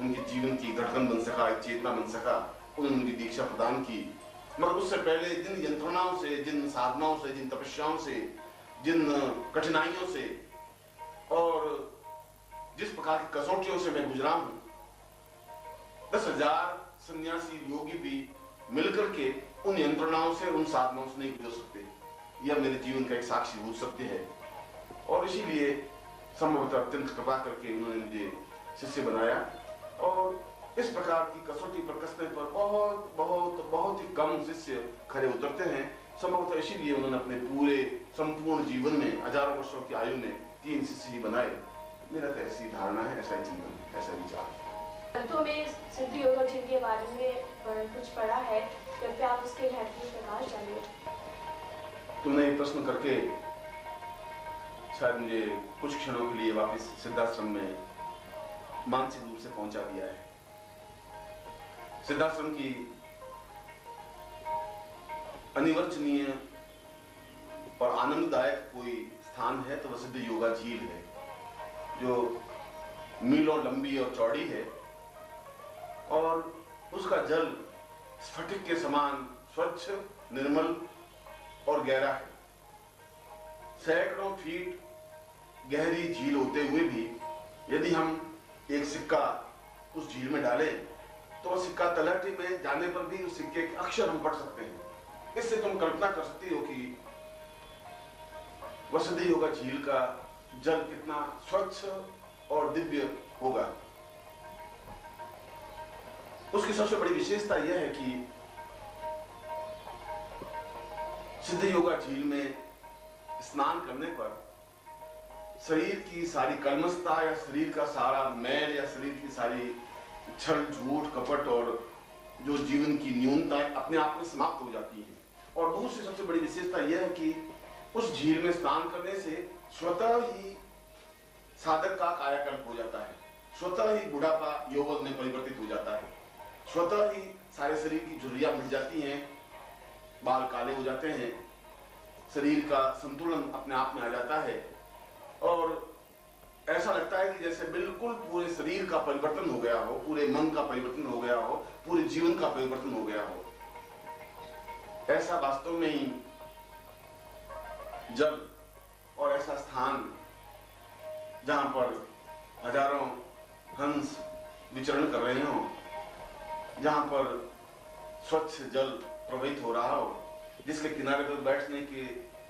उनके जीवन की धड़कन बन सका, एक चेतना बन सका, उन्होंने मुझे दीक्षा प्रदान की। मगर उससे पहले जिन यंत्रणाओं से, जिन साधनाओं से, जिन तपस्याओं से, जिन कठिनाइयों से और जिस प्रकार की कसौटियों से मैं गुजरा हूं, 10,000 सन्यासी योगी भी मिलकर के उन यंत्रणाओं से, उन साधनाओं से नहीं गुजर सकते। यह मेरे जीवन का एक साक्षीभूत सत्य है, और इसीलिए संभवतः अत्यंत कृपा करके उन्होंने मुझे शिष्य बनाया। और इस प्रकार की कसौटी पर कसने पर बहुत बहुत बहुत ही कम शिष्य खरे उतरते हैं। संभवतः इसीलिए उन्होंने अपने पूरे संपूर्ण जीवन में, हजारों वर्षों की आयु में 3 शिष्य ही बनाए। मेरा तो ऐसी धारणा है, ऐसा ही जीवन है, ऐसा विचार। तो में सिद्ध योगा जिन के बारे में कुछ पढ़ा है, कृपया आप उसके महत्व में प्रकाश डालिए। तुमने ये प्रश्न करके शायद मुझे कुछ क्षणों के लिए वापस सिद्धाश्रम में मानसिक रूप से पहुंचा दिया है। सिद्धाश्रम की अनिवर्चनीय और आनंददायक कोई स्थान है तो वह सिद्ध योगा झील है, जो मीलों लंबी और चौड़ी है, और उसका जल स्फटिक के समान स्वच्छ, निर्मल और गहरा है। सैकड़ों फीट गहरी झील होते हुए भी यदि हम एक सिक्का उस झील में डालें तो वह सिक्का तलहटी में जाने पर भी उस सिक्के के अक्षर हम पढ़ सकते हैं। इससे तुम कल्पना कर सकती हो कि वसुधै योगा झील का जल कितना स्वच्छ और दिव्य होगा। उसकी सबसे बड़ी विशेषता यह है कि सिद्धि योगा झील में स्नान करने पर शरीर की सारी कलमशता या शरीर का सारा मैल या शरीर की सारी छल झूठ कपट और जो जीवन की न्यूनताएं अपने आप में समाप्त हो जाती हैं। और दूसरी सबसे बड़ी विशेषता यह है कि उस झील में स्नान करने से स्वतः ही साधक का कायाकल्प हो जाता है, स्वतः ही बुढ़ापा यौवन में परिवर्तित हो जाता है, स्वतः ही सारे शरीर की झुर्रियां मिट जाती हैं, बाल काले हो जाते हैं, शरीर का संतुलन अपने आप में आ जाता है और ऐसा लगता है कि जैसे बिल्कुल पूरे शरीर का परिवर्तन हो गया हो, पूरे मन का परिवर्तन हो गया हो, पूरे जीवन का परिवर्तन हो गया हो। ऐसा वास्तव में ही जल और ऐसा स्थान जहां पर हजारों हंस विचरण कर रहे हो, जहां पर स्वच्छ जल प्रवाहित हो रहा हो, जिसके किनारे पर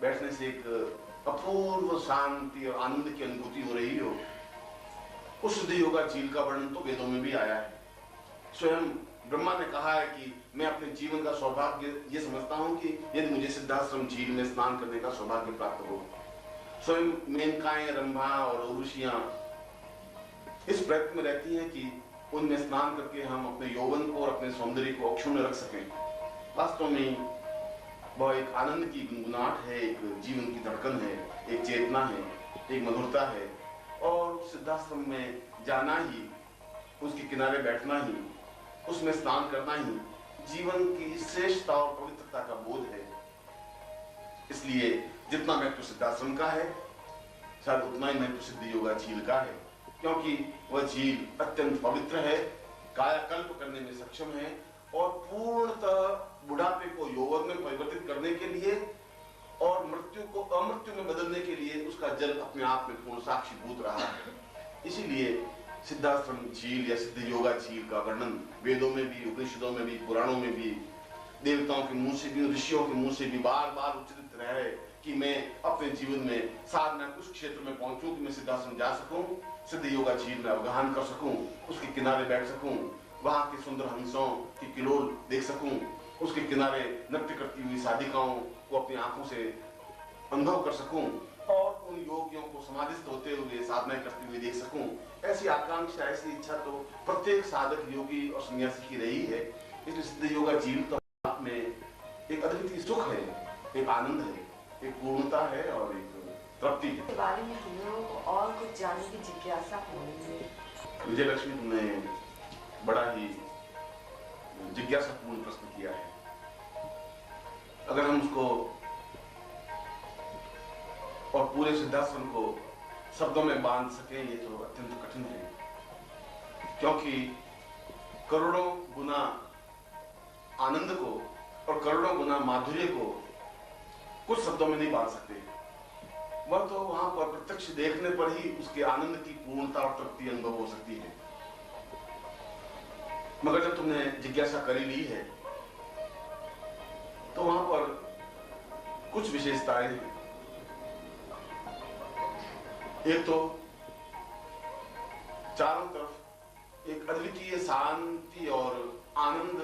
बैठने से एक अपूर्व शांति और आनंद की अनुभूति हो रही हो, उस सिद्धि योगा झील का वर्णन तो वेदों में भी आया है। स्वयं ब्रह्मा ने कहा है कि मैं अपने जीवन का सौभाग्य ये समझता हूं कि यदि मुझे सिद्धाश्रम झील में स्नान करने का सौभाग्य प्राप्त हो। स्वयं मेनकाएं, रंभा और ऋषियां इस प्रयत्न में रहती हैं कि उनमें स्नान करके हम अपने यौवन को और अपने सौंदर्य को अक्षुण्ण रख सकें। वास्तव में वह एक आनंद की गुनगुनाहट है, एक जीवन की धड़कन है, एक चेतना है, एक मधुरता है। और सिद्धाश्रम में जाना ही, उसके किनारे बैठना ही, उसमें स्नान करना ही जीवन की श्रेष्ठता और पवित्रता का बोध है। इसलिए जितना महत्व सिद्धाश्रम का है, शायद उतना ही महत्व सिद्धि योगा झील का है, क्योंकि वह झील अत्यंत पवित्र है, कायाकल्प करने में सक्षम है और पूर्णतः बुढ़ापे को यौवन में परिवर्तित करने के लिए और मृत्यु को अमृत्यु में बदलने के लिए उसका जल अपने आप में पूर्ण साक्षीभूत रहा है। इसीलिए सिद्धाश्रम झील या सिद्धि योगा झील का वर्णन वेदों में भी, उपनिषदों में भी, पुराणों में भी, देवताओं के मुंह से भी, ऋषियों के मुंह से भी बार बार उच्चारित रहा है कि मैं अपने जीवन में साधना उस क्षेत्र में पहुंचूं कि मैं सिद्धाश्रम जा सकूं, सिद्धि योगा झील में अवगाहन कर सकूं, उसके किनारे बैठ सकूं, वहां के सुंदर हंसों की किलोल देख सकूं, उसके किनारे नृत्य करती हुई साधिकाओं को अपनी आंखों से अनुभव कर सकूं और उन योगियों को समाधिस्थ होते हुए साधनाएं करते हुए देख सकूं। ऐसी आकांक्षा, ऐसी इच्छा तो प्रत्येक साधक, योगी और सन्यासी की रही है। इसलिए सिद्धि योगा झील तो आप में एक अद्वितीय सुख है, एक आनंद है, एक पूर्णता है और एक तृप्ति है। के बारे में हम लोगों को और कुछ जानने की जिज्ञासा हो रही है। विजयलक्ष्मी, तुमने बड़ा ही जिज्ञासापूर्ण प्रश्न किया है। अगर हम उसको और पूरे सिद्धाश्रम को शब्दों में बांध सकें, ये तो अत्यंत कठिन है, क्योंकि करोड़ों गुना आनंद को और करोड़ों गुना माधुर्य को कुछ शब्दों में नहीं बांध सकते। वह तो वहां पर प्रत्यक्ष देखने पर ही उसके आनंद की पूर्णता और तृप्ति अनुभव हो सकती है। मगर जब तुमने जिज्ञासा कर ली है तो वहां पर कुछ विशेषताएं हैं। एक तो चारों तरफ एक अद्वितीय शांति और आनंद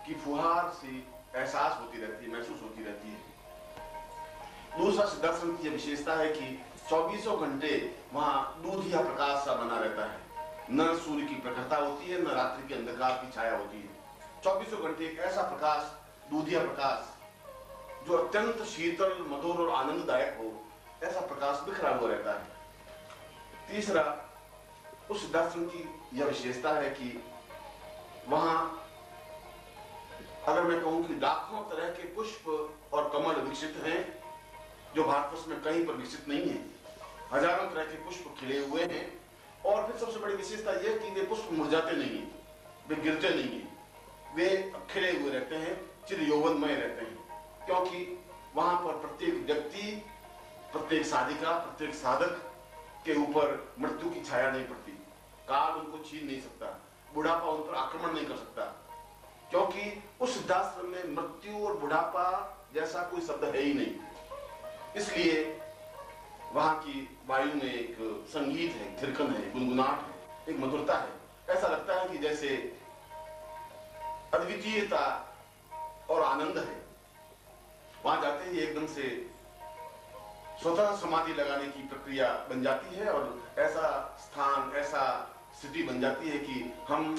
की फुहार सी एहसास होती रहती है, महसूस होती रहती है। दूसरा, सिद्धाश्रम की विशेषता है कि 24 घंटे वहां दूधिया प्रकाश सा बना रहता है। न सूर्य की प्रखरता होती है, न रात्रि के अंधकार की छाया होती है। 24 घंटे एक ऐसा प्रकाश, दूधिया प्रकाश, जो अत्यंत शीतल, मधुर और आनंददायक हो, ऐसा प्रकाश बिखरा हुआ रहता है। तीसरा, उस सिद्धाश्रम की यह विशेषता है कि वहां अगर मैं कहूं कि लाखों तरह के पुष्प और कमल विकसित हैं, जो भारतवर्ष में कहीं पर विकसित नहीं है। हजारों तरह के पुष्प खिले हुए हैं और फिर सबसे बड़ी विशेषता यह कि वे पुष्प मुरझाते नहीं हैं, वे गिरते नहीं हैं, वे खिले हुए रहते हैं, चिर यौवनमय रहते हैं, क्योंकि वहां पर प्रत्येक व्यक्ति, प्रत्येक साधिका, प्रत्येक साधक के ऊपर मृत्यु की छाया नहीं पड़ती। काल उनको छीन नहीं सकता, बुढ़ापा उन पर आक्रमण नहीं कर सकता। क्योंकि उस सिद्धाश्रम में मृत्यु और बुढ़ापा जैसा कोई शब्द है ही नहीं। इसलिए वहां की वायु में एक संगीत है, थिरकन है, गुनगुनाहट है, एक मधुरता है। ऐसा लगता है कि जैसे अद्वितीयता और आनंद है। वहां जाते ही एकदम से स्वतः समाधि लगाने की प्रक्रिया बन जाती है और ऐसा स्थान, ऐसा स्थिति बन जाती है कि हम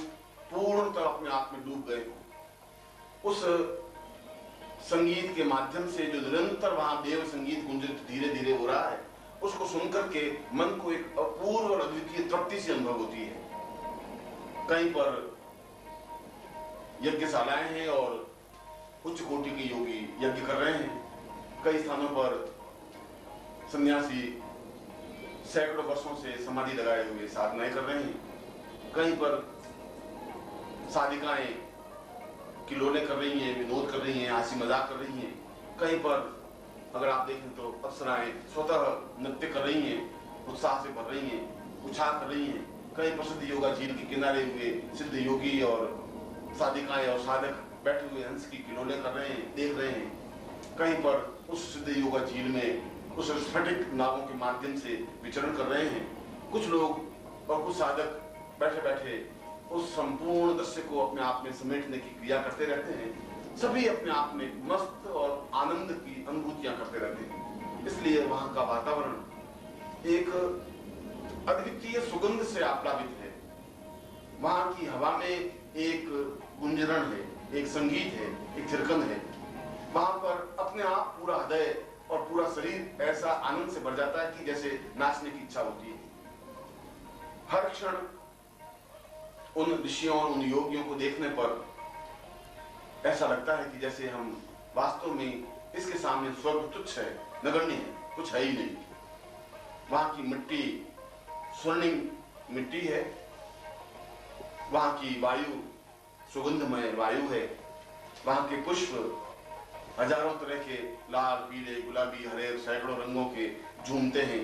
पूर्णतः अपने आप में डूब गए हों। उस संगीत के माध्यम से जो निरंतर वहां देव संगीत गुंजित धीरे धीरे हो रहा है, उसको सुनकर के मन को एक अपूर्व और अद्वितीय तृप्ति से अनुभव होती है। कहीं पर यज्ञशालाएं हैं और उच्च कोटि के योगी यज्ञ कर रहे हैं। कई स्थानों पर सन्यासी सैकड़ों वर्षों से समाधि लगाए हुए साधनाएं कर रहे हैं। कहीं पर साधिकाएं किलोले कर रही हैं, विनोद कर रही हैं, हंसी मजाक कर रही हैं। कहीं पर अगर आप देखें तो अप्सराएं स्वतः नृत्य कर रही हैं, उत्साह से भर रही हैं, उछाल कर रही हैं। कहीं प्रसिद्ध योगा झील के किनारे हुए सिद्ध योगी और साधिकाएं और साधक बैठे हुए हंस की किलोले कर रहे हैं, देख रहे हैं। कहीं पर उस सिद्ध योगा झील में उस स्फटिक नावों के माध्यम से विचरण कर रहे हैं। कुछ लोग और कुछ साधक बैठे बैठे उस संपूर्ण दृश्य को अपने आप में समेटने की क्रिया करते रहते हैं। सभी अपने आप में मस्त और आनंद की अनुभूतियां करते रहते हैं। इसलिए वहां का वातावरण एक अद्वितीय सुगंध से आप्लावित है। वहां की हवा में एक गुंजरण है, एक संगीत है, एक थिरकन है। वहां पर अपने आप पूरा हृदय और पूरा शरीर ऐसा आनंद से भर जाता है कि जैसे नाचने की इच्छा होती है। हर क्षण उन ऋषियों और उन योगियों को देखने पर ऐसा लगता है कि जैसे हम वास्तव में इसके सामने स्वर्ग तुच्छ है, नगण्य है, कुछ है ही नहीं। वहां की मिट्टी स्वर्णिम मिट्टी है, वहां की वायु सुगंधमय वायु है, वहां के पुष्प हजारों तरह के लाल, पीले, गुलाबी, हरे सैकड़ों रंगों के झूमते हैं।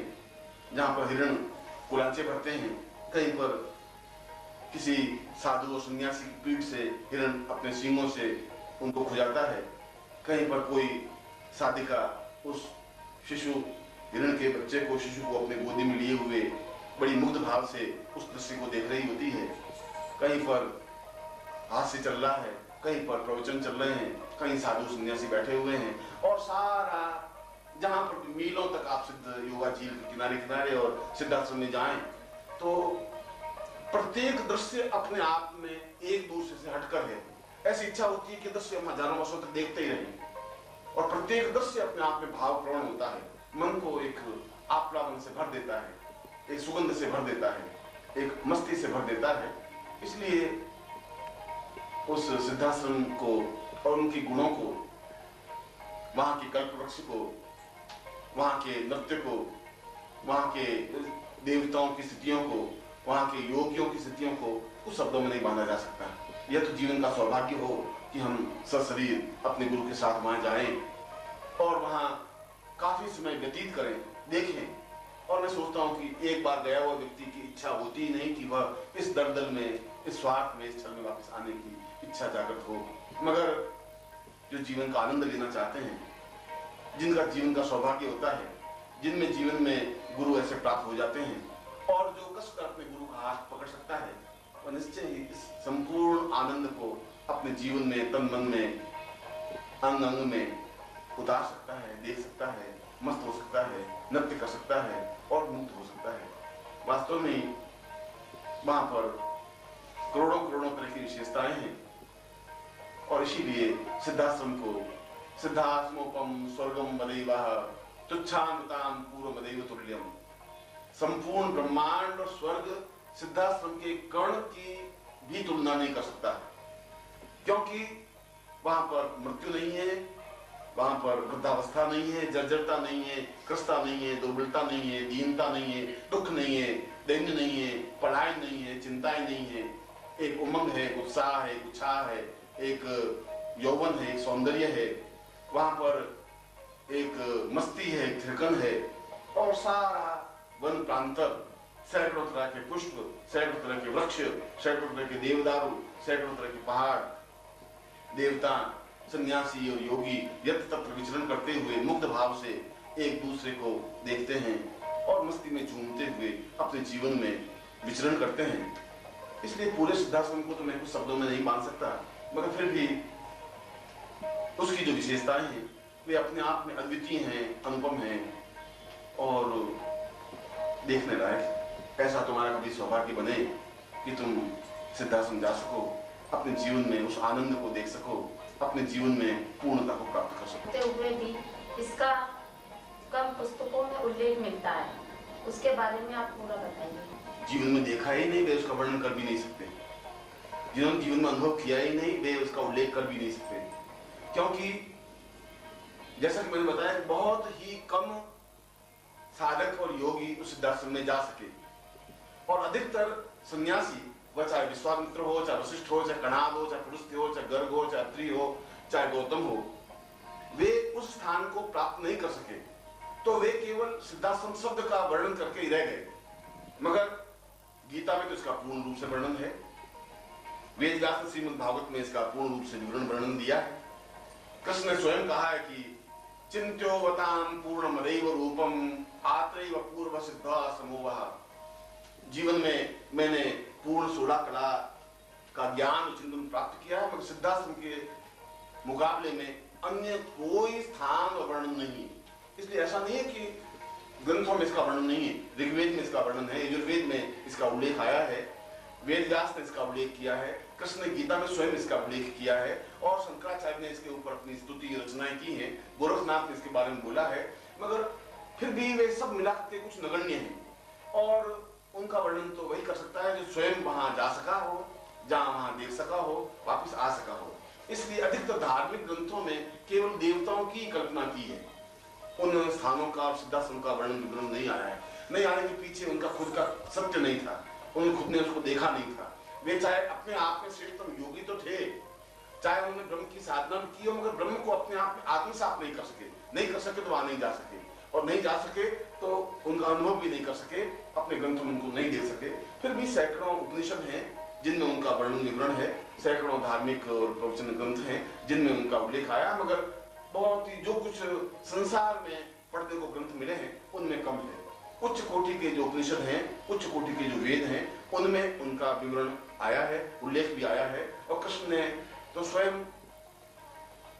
जहां पर हिरण कुलाचे भरते हैं, कहीं पर किसी साधु और सन्यासी की पीठ से हिरण अपने सींगों से उनको खुजाता है। कहीं पर कोई साधिका उस शिशु हिरण के बच्चे को, शिशु को अपने गोदी में लिए हुए बड़ी मुग्ध भाव से उस दृश्य को देख रही होती है। कहीं पर हास्य चल रहा है, कहीं पर प्रवचन चल रहे हैं, कहीं साधु सन्यासी बैठे हुए हैं और सारा जहां पर मीलों तक आप सिद्ध योगा झील के किनारे किनारे और सिद्धाश्रम में जाएं तो प्रत्येक दृश्य अपने आप में एक दूसरे से हटकर है। ऐसी इच्छा होती है कि दृश्य हम हजारों वर्षों तक देखते ही रहें और प्रत्येक दृश्य अपने आप में भावपूर्ण होता है, मन को एक आप्लावन से भर देता है, एक सुगंध से भर देता है, एक मस्ती से भर देता है। इसलिए उस सिद्धाश्रम को और उनके गुणों को, वहां के कल्प वृक्ष को, वहां के नृत्य को, वहां के देवताओं की स्थितियों को, वहां के योगियों की स्थितियों को कुछ शब्दों में नहीं बांधा जा सकता। यह तो जीवन का सौभाग्य हो कि हम सशरीर अपने गुरु के साथ वहां जाएं और वहां काफी समय व्यतीत करें, देखें। और मैं सोचता हूं कि एक बार गया हुआ व्यक्ति की इच्छा होती ही नहीं कि वह इस दलदल में, इस स्वार्थ में, इस छल में वापस आने की इच्छा जागृत हो। मगर जो जीवन का आनंद लेना चाहते हैं, जिनका जीवन का सौभाग्य होता है, जिनमें जीवन में गुरु ऐसे प्राप्त हो जाते हैं और जो कष्ट अपने गुरु का हाथ पकड़ सकता है, वह निश्चय ही इस संपूर्ण आनंद को अपने जीवन में, तन मन में, अंग अंग में उतार सकता है, देख सकता है, मस्त हो सकता है, नृत्य कर सकता है और मुक्त हो सकता है। वास्तव में वहां पर करोड़ों करोड़ों तरह की विशेषताएं हैं और इसीलिए सिद्धाश्रम को सिद्धाश्रमोपम स्वर्गम वदैवः तुच्छामृताम पूर्वमदैव तुल्यम, संपूर्ण ब्रह्मांड और स्वर्ग सिद्धाश्रम के कण की भी तुलना नहीं कर सकता, क्योंकि वहां पर मृत्यु नहीं है, वहां पर वृद्धावस्था नहीं है, जर्जरता नहीं है, कृष्णता नहीं है, दुर्बलता नहीं है, दीनता नहीं है, दुख नहीं है, दैन्य नहीं है, पलायन नहीं है, चिंताएं नहीं है। एक उमंग है, एक उत्साह है, एक उत्साह है, एक यौवन है, एक सौंदर्य है, वहां पर एक मस्ती है, एक थिरकन है और सारा वन प्रांतर, सैकड़ों तरह के पुष्प, सैकड़ों तरह के वृक्ष, सैकड़ों तरह के देवदारू, सैकड़ों तरह के पहाड़, देवता, सन्यासी और योगी यत्र तत्र विचरण करते हुए मुग्ध भाव से एक दूसरे को देखते हैं और मस्ती में झूमते हुए अपने जीवन में विचरण करते हैं। इसलिए पूरे सिद्धाश्रम को तो मैं कुछ शब्दों में नहीं बांध सकता, मगर फिर भी उसकी जो विशेषताएं हैं वे अपने आप में अद्वितीय हैं, अनुपम हैं और देखने लायक। ऐसा तुम्हारा कभी सौभाग्य बने कि तुम सिद्धाश्रम जा सको, अपने जीवन में उस आनंद को देख सको, अपने जीवन में पूर्णता को प्राप्त कर सको। हुए भी इसका कम पुस्तकों में उल्लेख मिलता है, उसके बारे में आप पूरा बताइए। जीवन में देखा ही नहीं, वे उसका वर्णन कर भी नहीं सकते। जिन्होंने जीवन में अनुभव किया ही नहीं, वे उसका उल्लेख कर भी नहीं सकते, क्योंकि जैसा कि मैंने बताया बहुत ही कम साधक और योगी उस सिद्धाश्रम में जा सके और अधिकतर सन्यासी, वह चाहे विश्वामित्र हो, चाहे वशिष्ठ हो, चाहे कणाद हो, चाहे पुलस्त्य हो, चाहे गर्ग हो, चाहे अत्रि हो, चाहे गौतम हो, वे उस स्थान को प्राप्त नहीं कर सके। तो वे केवल सिद्धाश्रम शब्द का वर्णन करके ही रह गए, मगर गीता में तो इसका पूर्ण रूप से वर्णन है। वेद व्यास ने श्रीमद् भागवत में इसका पूर्ण रूप से विवरण वर्णन दिया है। कृष्ण ने स्वयं कहा है कि चिंत्योवताम पूर्णमदैव रूपम आत्रैव पूर्व सिद्धा समोवः। जीवन में मैंने पूर्ण 16 कला का ज्ञान और चिंतन प्राप्त किया है, मगर सिद्धाश्रम के मुकाबले में अन्य कोई स्थान और वर्णन नहीं। इसलिए ऐसा नहीं है कि ग्रंथों में इसका वर्णन नहीं है, ऋग्वेद में इसका वर्णन है, यजुर्वेद में इसका उल्लेख आया है, वेद व्यास ने इसका उल्लेख किया है, कृष्ण ने गीता में स्वयं इसका उल्लेख किया है और शंकराचार्य ने इसके ऊपर अपनी स्तुति रचनाएं की हैं, गोरखनाथ ने इसके बारे में बोला है, मगर फिर भी वे सब मिला के कुछ नगण्य हैं और उनका वर्णन तो वही कर सकता है जो स्वयं वहां जा सका हो, जहां वहां देख सका हो, वापिस आ सका हो। इसलिए अधिकतर धार्मिक ग्रंथों में केवल देवताओं की कल्पना की है, उन स्थानों का और सिद्धाश्रम का वर्णन विवरण नहीं आया है। नहीं आने के पीछे उनका खुद का सत्य नहीं था, उन्होंने खुद ने उसको देखा नहीं था। वे चाहे अपने आप में श्रेष्ठतम योगी तो थे, चाहे उन्होंने ब्रह्म की साधना की हो, मगर ब्रह्म को अपने आप में आत्मसात नहीं कर सके। नहीं कर सके तो वहां नहीं जा सके, और नहीं जा सके तो उनका अनुभव भी नहीं कर सके, अपने ग्रंथों में उनको नहीं दे सके। फिर भी सैकड़ों उपनिषद हैं जिनमें उनका वर्णन विवरण है, सैकड़ों धार्मिक और प्रवचन ग्रंथ हैं जिनमें उनका उल्लेख आया, मगर बहुत ही जो कुछ संसार में पढ़ने को ग्रंथ मिले हैं उनमें कम है। उच्च कोटि के जो उपनिषद हैं, उच्च कोटि के जो वेद हैं, उनमें उनका विवरण आया है, उल्लेख भी आया है। और कृष्ण ने तो स्वयं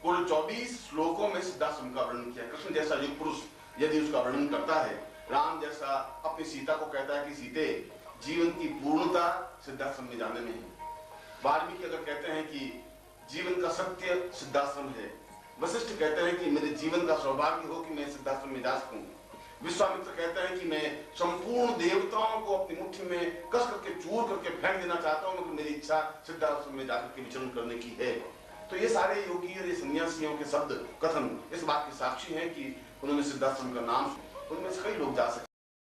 कुल 24 श्लोकों में सिद्धाश्रम का वर्णन किया। कृष्ण जैसा युग पुरुष यदि उसका वर्णन करता है, राम जैसा अपनी सीता को कहता है कि सीते जीवन की पूर्णता सिद्धाश्रम में जाने में है। वाल्मीकि अगर कहते हैं कि जीवन का सत्य सिद्धाश्रम है, वशिष्ठ कहते हैं कि मेरे जीवन का सौभाग्य हो कि मैं सिद्धाश्रम में जा सकूं, विश्वामित्र कहते हैं कि मैं संपूर्ण देवताओं को अपनी मुट्ठी में कस करके चूर करके फेंक देना चाहता हूं, मगर मेरी इच्छा सिद्धाश्रम में जाकर के विचरण करने की है। तो ये सारे योगी और ये सन्यासियों के शब्द कथन इस बात की साक्षी हैं कि उन्होंने सिद्धाश्रम का नाम, उनमें से कई लोग जा सकते